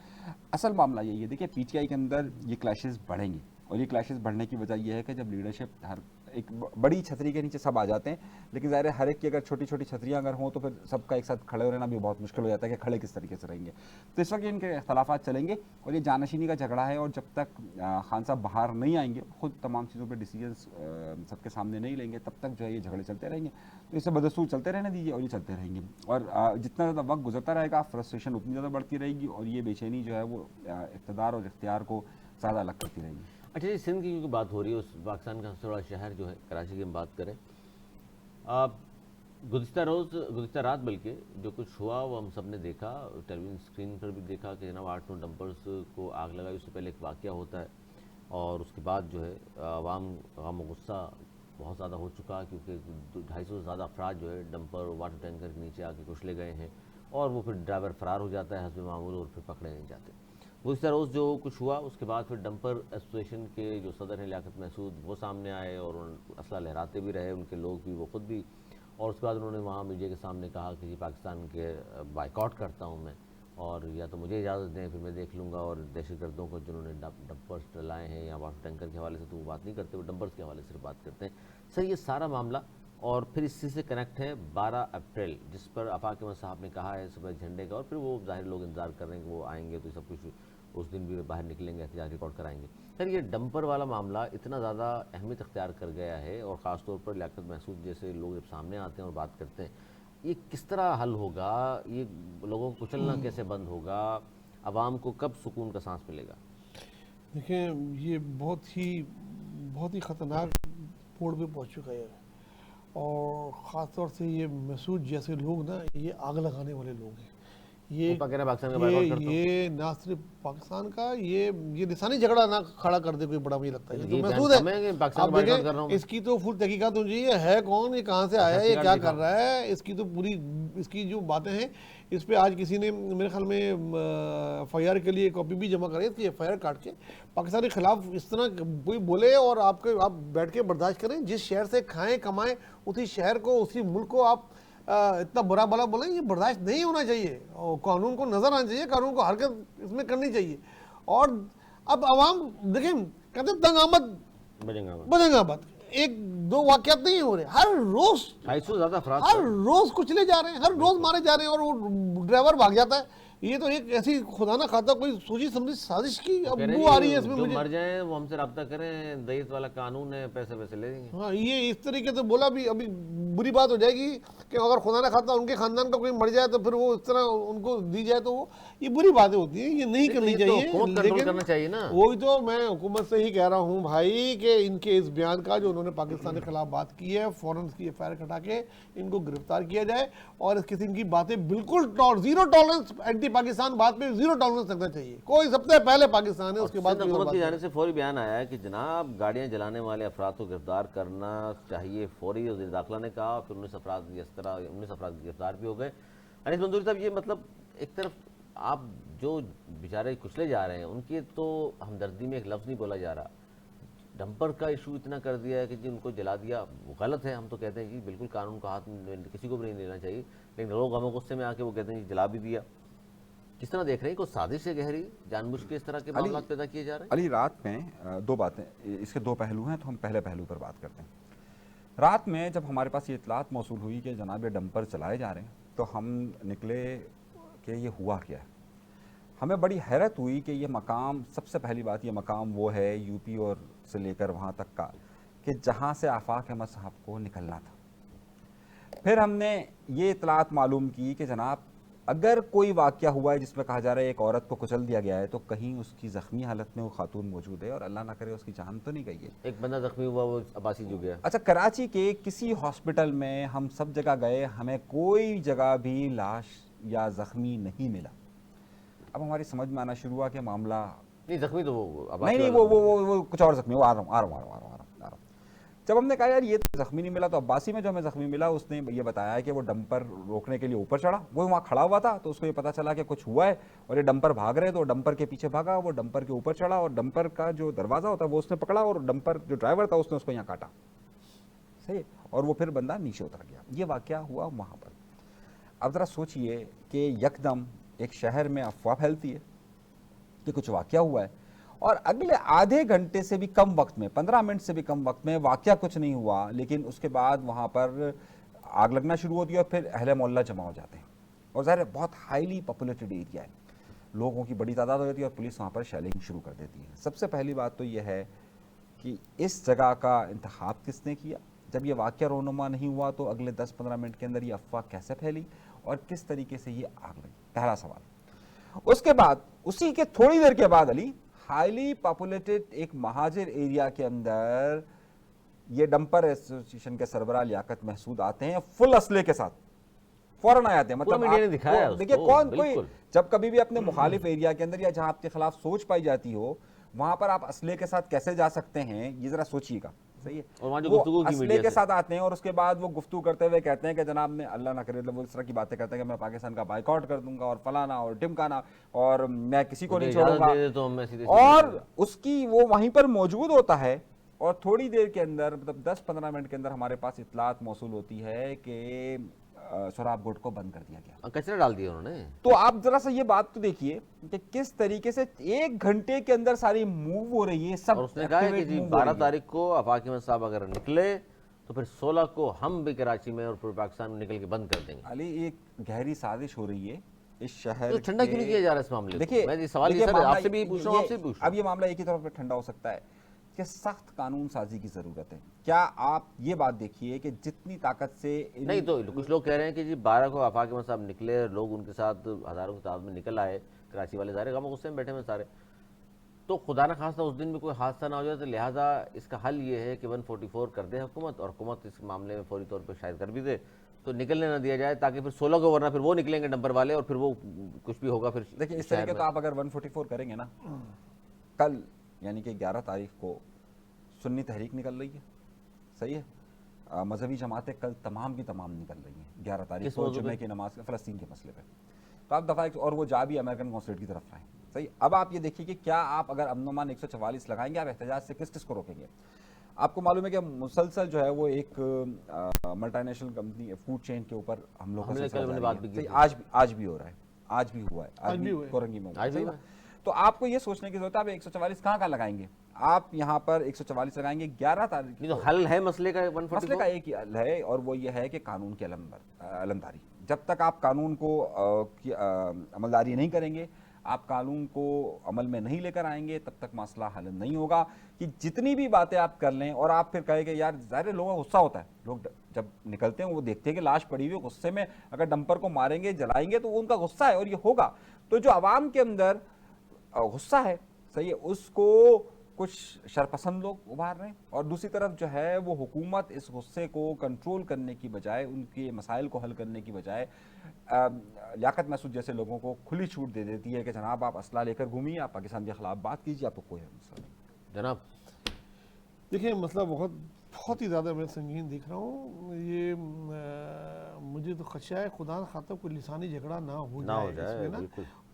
असल मामला यही है। देखिए पीटीआई के अंदर ये क्लैशेस बढ़ेंगे और ये क्लैशेस बढ़ने की वजह यह है कि जब लीडरशिप हर एक बड़ी छतरी के नीचे सब आ जाते हैं, लेकिन ज़ाहिर है हर एक की अगर छोटी छोटी छतरियाँ अगर हों तो फिर सबका एक साथ खड़े रहना भी बहुत मुश्किल हो जाता है कि खड़े किस तरीके से रहेंगे। तो इस वक्त इनके इख्तलाफात चलेंगे और ये जानशीनी का झगड़ा है। और जब तक खान साहब बाहर नहीं आएंगे, खुद तमाम चीज़ों पर डिसीजंस सबके सामने नहीं लेंगे, तब तक जो है ये झगड़े चलते रहेंगे। तो इसे बदस्तूर चलते रहने दीजिए और ये चलते रहेंगे। और जितना ज़्यादा वक्त गुजरता रहेगा फ्रस्ट्रेशन उतनी ज़्यादा बढ़ती रहेगी और ये बेचैनी जो है वो इक़्तिदार और इख्तियार को ज़्यादा अलग करती रहेगी। अच्छा जी, सिंध की क्योंकि बात हो रही है, उस पाकिस्तान का सबसे बड़ा शहर जो है कराची की हम बात करें, गुज़िश्ता रात बल्कि जो कुछ हुआ वो हम सब ने देखा, टेलीविज़न स्क्रीन पर भी देखा कि जनाब 8-9 डंपर्स को आग लगाई। उससे पहले एक वाक़या होता है और उसके बाद जो है आवाम गम गुस्सा बहुत ज़्यादा हो चुका, क्योंकि 250 से ज़्यादा अफराद जो है डंपर वाटर टैंकर के नीचे आके कुचले गए हैं और वो फिर ड्राइवर फ़रार हो जाता है हस्ब मामूल और फिर पकड़े नहीं जाते। गुज़िश्ता रोज़ जो कुछ हुआ उसके बाद फिर डंपर एसोसिएशन के जो सदर हैं लियाकत महसूद वो सामने आए और असला लहराते भी रहे, उनके लोग भी, वो खुद भी। और उसके बाद उन्होंने वहाँ मीडिया के सामने कहा कि जी पाकिस्तान के बाइकआउट करता हूँ मैं, और या तो मुझे इजाज़त दें फिर मैं देख लूँगा। और दहशतगर्दों को जिन्होंने डंपर्स डलाए हैं या वाटर टैंकर के हवाले से तो वो बात नहीं करते, वो डंपर्स के हवाले से बात करते हैं। सर ये सारा मामला और फिर इसी से कनेक्ट है 12 अप्रैल जिस पर आफाक अहमद साहब ने कहा है सुबह झंडे का, और फिर वो जाहिर लोग इंतजार कर रहे हैं कि वो आएंगे तो सब कुछ उस दिन भी बाहर निकलेंगे, एहतजाज रिकॉर्ड कराएंगे। सर ये डंपर वाला मामला इतना ज़्यादा अहमियत अख्तियार कर गया है और ख़ास तौर पर लियाकत महसूद जैसे लोग जब सामने आते हैं और बात करते हैं, ये किस तरह हल होगा? ये लोगों को कुचलना कैसे बंद होगा? आवाम को कब सुकून का सांस मिलेगा? देखिए ये बहुत ही ख़तरनाक मोड़ पे पहुंच चुका है और ख़ास तौर से ये महसूद जैसे लोग ना, ये आग लगाने वाले लोग हैं। ये पाकिस्तान का बाइकआउट करता हूं। ये ना सिर्फ पाकिस्तान का, ये निशानी झगड़ा ना खड़ा कर दे कोई बड़ा, मुझे लगता है ये तो बयान महसूद कम है कि है। पाकिस्तान आप का बाइकआउट कर रहा देखें हूं। इसकी तो फुल तहकीकात होनी चाहिए, है कौन, ये कहाँ से आया, ये क्या कर रहा है, इसकी तो पूरी इसकी जो बातें हैं इस पे आज किसी ने मेरे ख्याल में FIR के लिए कॉपी भी जमा कराई, इसकी FIR काट के पाकिस्तान के खिलाफ इस तरह कोई बोले और आप बैठ के बर्दाश्त करें। जिस शहर से खाएं कमाएं उसी शहर को, उसी मुल्क को आप इतना बुरा भला बोले, ये बर्दाश्त नहीं होना चाहिए और कानून को नजर आना चाहिए, कानून को हरकत इसमें करनी चाहिए। और अब आवाम देखें कहते तंग आमद बजेंगा बात, एक दो वाकयात नहीं हो रहे, हर रोज 250 ज्यादा अफराद हर रोज कुचले जा रहे हैं, हर रोज मारे जा रहे हैं और वो ड्राइवर भाग जाता है। ये तो एक ऐसी खुदा ना खाता कोई सोची समझी साजिश की अबू आ रही है इसमें। जो मुझे मर जाए वो हमसे रब्ता करें, दहेज वाला कानून है, पैसे वैसे ले लेंगे। हाँ ये इस तरीके से बोला भी अभी बुरी बात हो जाएगी कि अगर खुदा ना खाता उनके खानदान का कोई मर जाए तो फिर वो इस तरह उनको दी जाए तो वो ये बुरी बातें होती हैं, ये नहीं करनी चाहिए। कंट्रोल करना चाहिए ना। वही तो मैं हुकूमत से ही कह रहा हूँ भाई कि इनके इस बयान का जो उन्होंने पाकिस्तान के खिलाफ बात की है, फौरन इसकी FIR कटा के इनको गिरफ्तार किया जाए और इस किस्म की बातें बिल्कुल जीरो टॉलरेंस, एंटी पाकिस्तान बात पे जीरो टॉलरेंस रखना चाहिए। कोई सबसे पहले पाकिस्तान है, उसके बाद हुकूमत की जानिब से फौरी बयान आया है कि जनाब गाड़ियां जलाने वाले अफराद को गिरफ्तार करना चाहिए फौरी। वज़ीर दाखिला ने कहा, फिर 19 अफराद इस तरह 19 अफराद गिरफ्तार भी हो गए। अनीस मंसूरी साहब, ये मतलब एक तरफ आप जो बेचारे कुचले जा रहे हैं उनकी तो हमदर्दी में एक लफ्ज़ नहीं बोला जा रहा, डंपर का इशू इतना कर दिया है कि जी उनको जला दिया, वो गलत है। हम तो कहते हैं जी बिल्कुल कानून का हाथ किसी को भी नहीं लेना चाहिए, लेकिन लोग गम गुस्से में आके वो कहते हैं जी जला भी दिया। किस तरह देख रहे हैं, कोई साजिश है गहरी, जानबूझ के इस तरह के मामला पैदा किए जा रहे हैं? अली रात में दो बातें, इसके दो पहलू हैं, तो हम पहले पहलू पर बात करते हैं। रात में जब हमारे पास ये इतलात मौसूल हुई कि जनाब ये डंपर चलाए जा रहे हैं तो हम निकले कि ये हुआ क्या है। हमें बड़ी हैरत हुई कि ये मकाम, सबसे पहली बात ये मकाम वो है यूपी और से लेकर वहाँ तक का कि जहाँ से आफाक अहमद साहब को निकलना था। फिर हमने ये इतलात मालूम की कि जनाब अगर कोई वाक़या हुआ है जिसमें कहा जा रहा है एक औरत को कुचल दिया गया है तो कहीं उसकी ज़ख्मी हालत में वो खातून मौजूद है और अल्लाह ना करे उसकी जान तो नहीं गई है। एक बंदा जख्मी हुआ, वो अब्बासी जो गया। अच्छा, कराची के किसी हॉस्पिटल में हम सब जगह गए, हमें कोई जगह भी लाश या ज़ख्मी नहीं मिला। अब हमारी समझ में आना शुरू हुआ कि मामला नहीं, जख्मी तो वो नहीं नहीं वो कुछ और जख्मी, वो आ रहा हूँ। जब हमने कहा यार ये तो जख्मी नहीं मिला, तो अब्बासी में जो हमें जख्मी मिला उसने ये बताया है कि वो डंपर रोकने के लिए ऊपर चढ़ा, वो वहाँ खड़ा हुआ था, तो उसको ये पता चला कि कुछ हुआ है और ये डंपर भाग रहे, तो डंपर के पीछे भागा, वो डंपर के ऊपर चढ़ा और डंपर का जो दरवाज़ा होता है वो उसने पकड़ा और डंपर जो ड्राइवर था उसने उसको यहाँ काटा, सही, और वो फिर बंदा नीचे उतर गया। ये वाक़या हुआ वहाँ पर। अब ज़रा सोचिए कि यकदम एक शहर में अफवाह फैलती है कि कुछ वाक़या हुआ है और अगले आधे घंटे से भी कम वक्त में, 15 मिनट से भी कम वक्त में वाक़या कुछ नहीं हुआ, लेकिन उसके बाद वहाँ पर आग लगना शुरू होती है और फिर अहले मोहल्ला जमा हो जाते हैं। और ज़ाहिर है बहुत हाईली पॉपुलेटेड एरिया है, लोगों की बड़ी तादाद हो जाती है और पुलिस वहाँ पर शेलिंग शुरू कर देती है। सबसे पहली बात तो यह है कि इस जगह का इंतखाब किसने किया? जब ये वाक़या रोनुमा नहीं हुआ तो अगले 10-15 मिनट के अंदर ये अफवाह कैसे फैली और किस तरीके से ये आग लगी? पहला सवाल। उसके बाद उसी के थोड़ी देर के बाद अली, हाईली पॉपुलेटेड एक महाजिर एरिया के अंदर ये डंपर एसोसिएशन के सरबराह लियाकत महसूद आते हैं फुल असले के साथ, फौरन आ जाते हैं। मतलब मीडिया ने दिखाया देखिए उसको, कौन कोई बिल्कुल। जब कभी भी अपने मुखालिफ एरिया के अंदर या जहां आपके खिलाफ सोच पाई जाती हो वहां पर आप असले के साथ कैसे जा सकते हैं, ये जरा सोचिएगा, सही है। और वहाँ जो वो गुफ्तगू की असले मीडिया के से। साथ आते हैं और उसके बाद वो गुफ्तगू करते हुए कहते हैं कि जनाब मैं अल्लाह ना करे, वो इस तरह की बातें करते हैं कि मैं पाकिस्तान का बाइकआउट कर दूंगा और फलाना और टिमकाना और मैं किसी को नहीं मुझे इजाज़त छोड़ूंगा, दे दे तो मैं सीधे और उसकी वो वहीं पर मौजूद होता है। और थोड़ी देर के अंदर, मतलब 10-15 मिनट के अंदर हमारे पास इतलात मौसूल होती है कि शराब गुट को बंद कर दिया गया। कचरा डाल दिया उन्होंने। तो आप जरा सा ये बात तो देखिए कि किस तरीके से 1 घंटे के अंदर सारी मूव हो रही है, सब और उसने कहा है कि activate जी move हो रही 12 है। तारीख को आफाक अहमद साहब अगर निकले तो फिर 16 को हम भी कराची में और पूरे पाकिस्तान में निकल के बंद कर देंगे। अली एक गहरी साजिश हो रही है इस शहर तो ठंडा क्यों नहीं किया जा रहा है इस मामले को? देखिए मैं ये सवाल देखिए, सर मामला आपसे भी पूछ रहा हूँ, आपसे भी पूछ रहा अब ये मामला एक ही तरफ पे ठंडा हो सकता है कि सख्त कानून साजी की जरूरत है। क्या आप ये बात देखिए कि जितनी ताकत से हूँ। नहीं तो कुछ लोग कह रहे हैं कि जी 12 को आफाक अहमद साहब निकले, लोग उनके साथ हज़ारों की तादाद में निकल आए, कराची वाले सारे गम गुस्से में बैठे हुए सारे, तो खुदा न खास्ता उस दिन भी कोई हादसा ना हो जाए, तो लिहाजा इसका हल ये है कि 144 कर दे हुकूमत, और हुकूमत इस मामले में फौरी तौर पर शायद कर भी दे, तो निकलने ना दिया जाए, ताकि फिर 16 को, वरना फिर वो निकलेंगे डंपर वाले और फिर वो कुछ भी होगा। फिर देखिए इस तरीके तो आप अगर 144 करेंगे ना, कल यानी कि 11 तारीख को सुन्नी तहरीक निकल रही है, सही है, मजहबी जमातें कल तमाम की तमाम निकल रही हैं 11 तारीख को जुम्मे की नमाज फ़लस्तीन के मसले पे, तो आप दफ़ा और वो जा भी अमेरिकन कॉन्सुलेट की तरफ आए, सही। अब आप ये देखिए कि क्या आप अगर अमन 144 लगाएंगे, आप एहतजाज से किस किस को रोकेंगे? आपको मालूम है कि मुसलसल जो है वो एक मल्टीनेशनल कंपनी फूड चेन के ऊपर हम लोग आज भी हो रहा है, आज भी हुआ है, आज भी कोरंगी में आज भी हुआ। तो आपको ये सोचने की जरूरत है आप 144 कहाँ लगाएंगे? आप यहाँ पर 144 लगाएंगे 11 तारीख। तो हल है मसले का 144? मसले का एक ही हल है और वो ये है कि कानून की अलमदारी। जब तक आप कानून को अमलदारी नहीं करेंगे, आप कानून को अमल में नहीं लेकर आएंगे, तब तक मसला हल नहीं होगा। कि जितनी भी बातें आप कर लें और आप फिर कहें कि यार ज़ाहिर लोगों का गुस्सा होता है, लोग जब निकलते हैं वो देखते हैं कि लाश पड़ी हुई, गुस्से में अगर डंपर को मारेंगे जलाएंगे तो वो उनका गुस्सा है और ये होगा। तो जो आवाम के अंदर गुस्सा है, सही है, उसको कुछ शरपसंद लोग उभार रहे हैं और दूसरी तरफ जो है वो हुकूमत इस गुस्से को कंट्रोल करने की बजाय, उनके मसाइल को हल करने की बजाय लियाकत महसूद जैसे लोगों को खुली छूट दे देती है कि जनाब आप असला लेकर घूमिए, आप पाकिस्तान के खिलाफ बात कीजिए, आपको कोई मसला नहीं। जनाब देखिए मसला बहुत ही ज़्यादा मैं संगीन दिख रहा हूँ। ये मुझे तो खदशा है खुदा खातर कोई लिसानी झगड़ा ना हो जाए इसमें ना।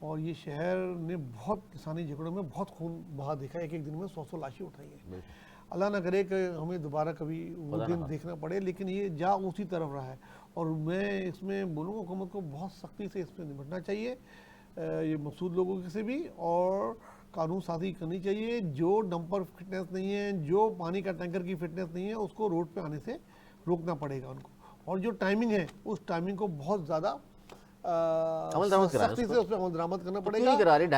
और ये शहर ने बहुत लिसानी झगड़ों में बहुत खून बहा देखा है, एक दिन में 100 लाशें उठाई है। अल्लाह ना करे कि हमें दोबारा कभी वो दिन देखना पड़े, लेकिन ये जा उसी तरफ रहा है। और मैं इसमें बोलूँगा हुकूमत को बहुत सख्ती से इसमें निपटना चाहिए, ये मकसूद लोगों से भी, और कानून साजी करनी चाहिए। जो डंपर फिटनेस नहीं है, जो पानी का टैंकर की फिटनेस नहीं है, उसको रोड पे आने से रोकना पड़ेगा उनको। और जो टाइमिंग है उस टाइमिंग को बहुत ज़्यादा सख्ती से उस पर अमल दरामद करना पड़ेगा।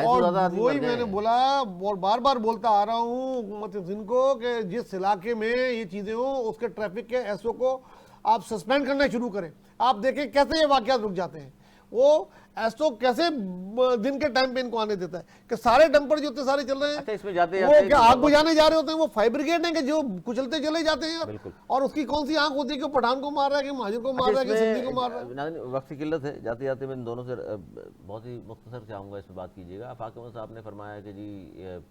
और वही मैंने बोला और बार बार बोलता आ रहा हूँ हुकूमत सिंध को कि जिस इलाके में ये चीज़ें हो उसके ट्रैफिक के एसओ को आप सस्पेंड करना शुरू करें, आप देखें कैसे ये वाकयात रुक जाते हैं। वो एस्टो कैसे दिन के टाइम पे इनको आने देता है कि सारे डंपर जो होते सारे चल रहे हैं। अच्छा, इसमें जाते वो क्या आग बुझाने जा रहे होते हैं, वो फायर ब्रिगेड है कि जो कुचलते चले जाते हैं यार। बिल्कुल। और उसकी कौन सी आंख होती है कि पठान को मार रहा है कि महाजन को मार रहा है कि सिंधी को मार रहा है। नाज़रीन, वक्त की किल्लत है, जाते जाते मैं इन दोनों से बहुत ही मुख्तसर चाहूँगा इस पर बात कीजिएगा। आफाक अहमद साहब ने फरमाया कि जी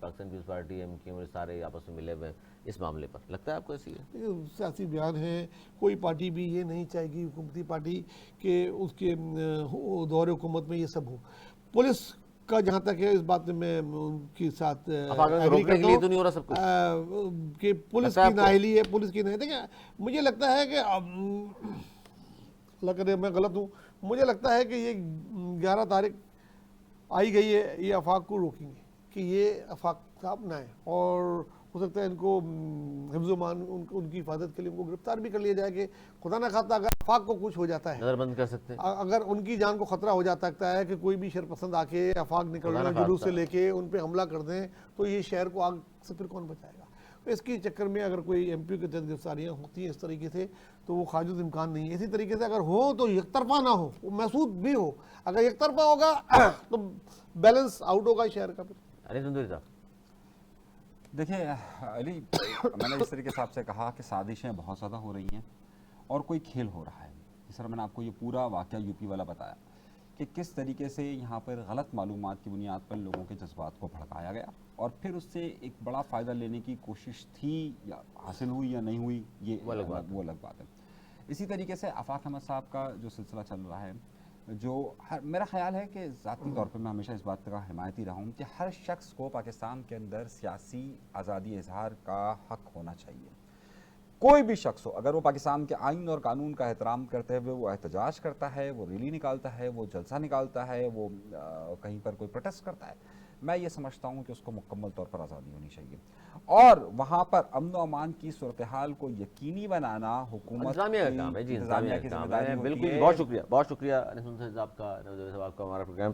पाकिस्तान पीपल्स पार्टी MKM सारे आपस में मिले हुए हैं इस मामले पर, लगता है आपको ऐसी है? ये सियासी बयान है, कोई पार्टी भी ये नहीं चाहेगी हुकूमती पार्टी के उसके दौरे हुकूमत में ये सब हो। पुलिस का जहाँ तक है इस बात में मैं उनके साथ रोकने के लिए तो नहीं हो रहा सब कुछ कि पुलिस की नाअहली है, पुलिस की नहीं। देखिए मुझे लगता है कि अल्लाह करे मैं गलत हूँ, मुझे लगता है कि ये 11 तारीख आई गई है, ये आफाक को रोकेंगे कि ये आफाक साहब ना आए। और हो सकता है इनको हिफ्ज़-ओ-मान उनकी हिफाजत के लिए उनको गिरफ्तार भी कर लिया जाए कि खुदा ना खास्ता अगर आफाक को कुछ हो जाता है, नजरबंद कर सकते हैं। अगर उनकी जान को खतरा हो जाता है कि कोई भी शरपसंद आके आफाक निकलने जुलूस से लेके उन पे हमला कर दें तो ये शहर को आग से फिर कौन बचाएगा। तो इसके चक्कर में अगर कोई MP के तहत गिरफ्तारियाँ होती हैं इस तरीके से तो वो खाजुद इम्कान नहीं है। इसी तरीके से अगर हो तो एक तरफा ना हो, वो महसूद भी हो। अगर एक तरफा होगा तो बैलेंस आउट होगा शहर का। फिर अली चंदूरी साहब, देखिए अली, मैंने इस तरीके से आपसे कहा कि साजिशें बहुत ज़्यादा हो रही हैं और कोई खेल हो रहा है। जिस तरह मैंने आपको ये पूरा वाक़या यूपी वाला बताया कि किस तरीके से यहाँ पर गलत मालूमात की बुनियाद पर लोगों के जज्बात को भड़काया गया और फिर उससे एक बड़ा फ़ायदा लेने की कोशिश थी या हासिल हुई या नहीं हुई, ये वो अलग बात है। इसी तरीके से आफाक अहमद साहब का जो सिलसिला चल रहा है, जो मेरा ख्याल है कि ज़ाती तौर पर मैं हमेशा इस बात का हिमायती रहा हूँ कि हर शख्स को पाकिस्तान के अंदर सियासी आज़ादी इजहार का हक़ होना चाहिए। कोई भी शख्स हो, अगर वो पाकिस्तान के आइन और कानून का एहतराम करते हुए वो एहतजाज करता है, वो रैली निकालता है, वो जलसा निकालता है, वो कहीं पर कोई प्रोटेस्ट करता है, मैं ये समझता हूँ कि उसको मुकम्मल तौर पर आज़ादी होनी चाहिए। और वहाँ पर अमन व अमान की सूरत हाल को यकीनी बनाना हुकूमत इंतज़ामिया का काम है जी, इंतज़ामिया की जिम्मेदारी है। बिल्कुल, बहुत शुक्रिया अनिस साहब का हमारा प्रोग्राम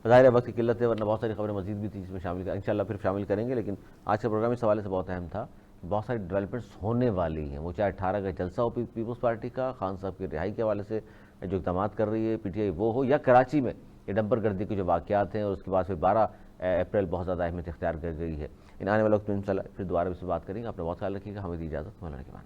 ज़ाहिर है वक्त की किल्लत है, वरना बहुत सारी खबरें मजीद भी थी इसमें शामिल, इंशाल्लाह फिर शामिल करेंगे। लेकिन आज का प्रोग्राम इस हवाले से बहुत अहम था, बहुत सारी डेवलपमेंट्स होने वाली हैं। वो चाहे 18 का जलसा हो पीपल्स पार्टी का, खान साहब की रिहाई के हवाले से जो इक़दाम कर रही है PTI वो हो, या कराची में ये डंपर गर्दी के जो वाक़यात हैं और उसके बाद फिर 12 अप्रैल बहुत ज़्यादा अहमियत इख्तियार कर गई है। इन आने वाले वक्त में इंशाल्लाह फिर दोबारा इस पर बात करेंगे। अपना बहुत ख्याल रखिएगा, हमें दी इजाज़त, मौलाना के मान।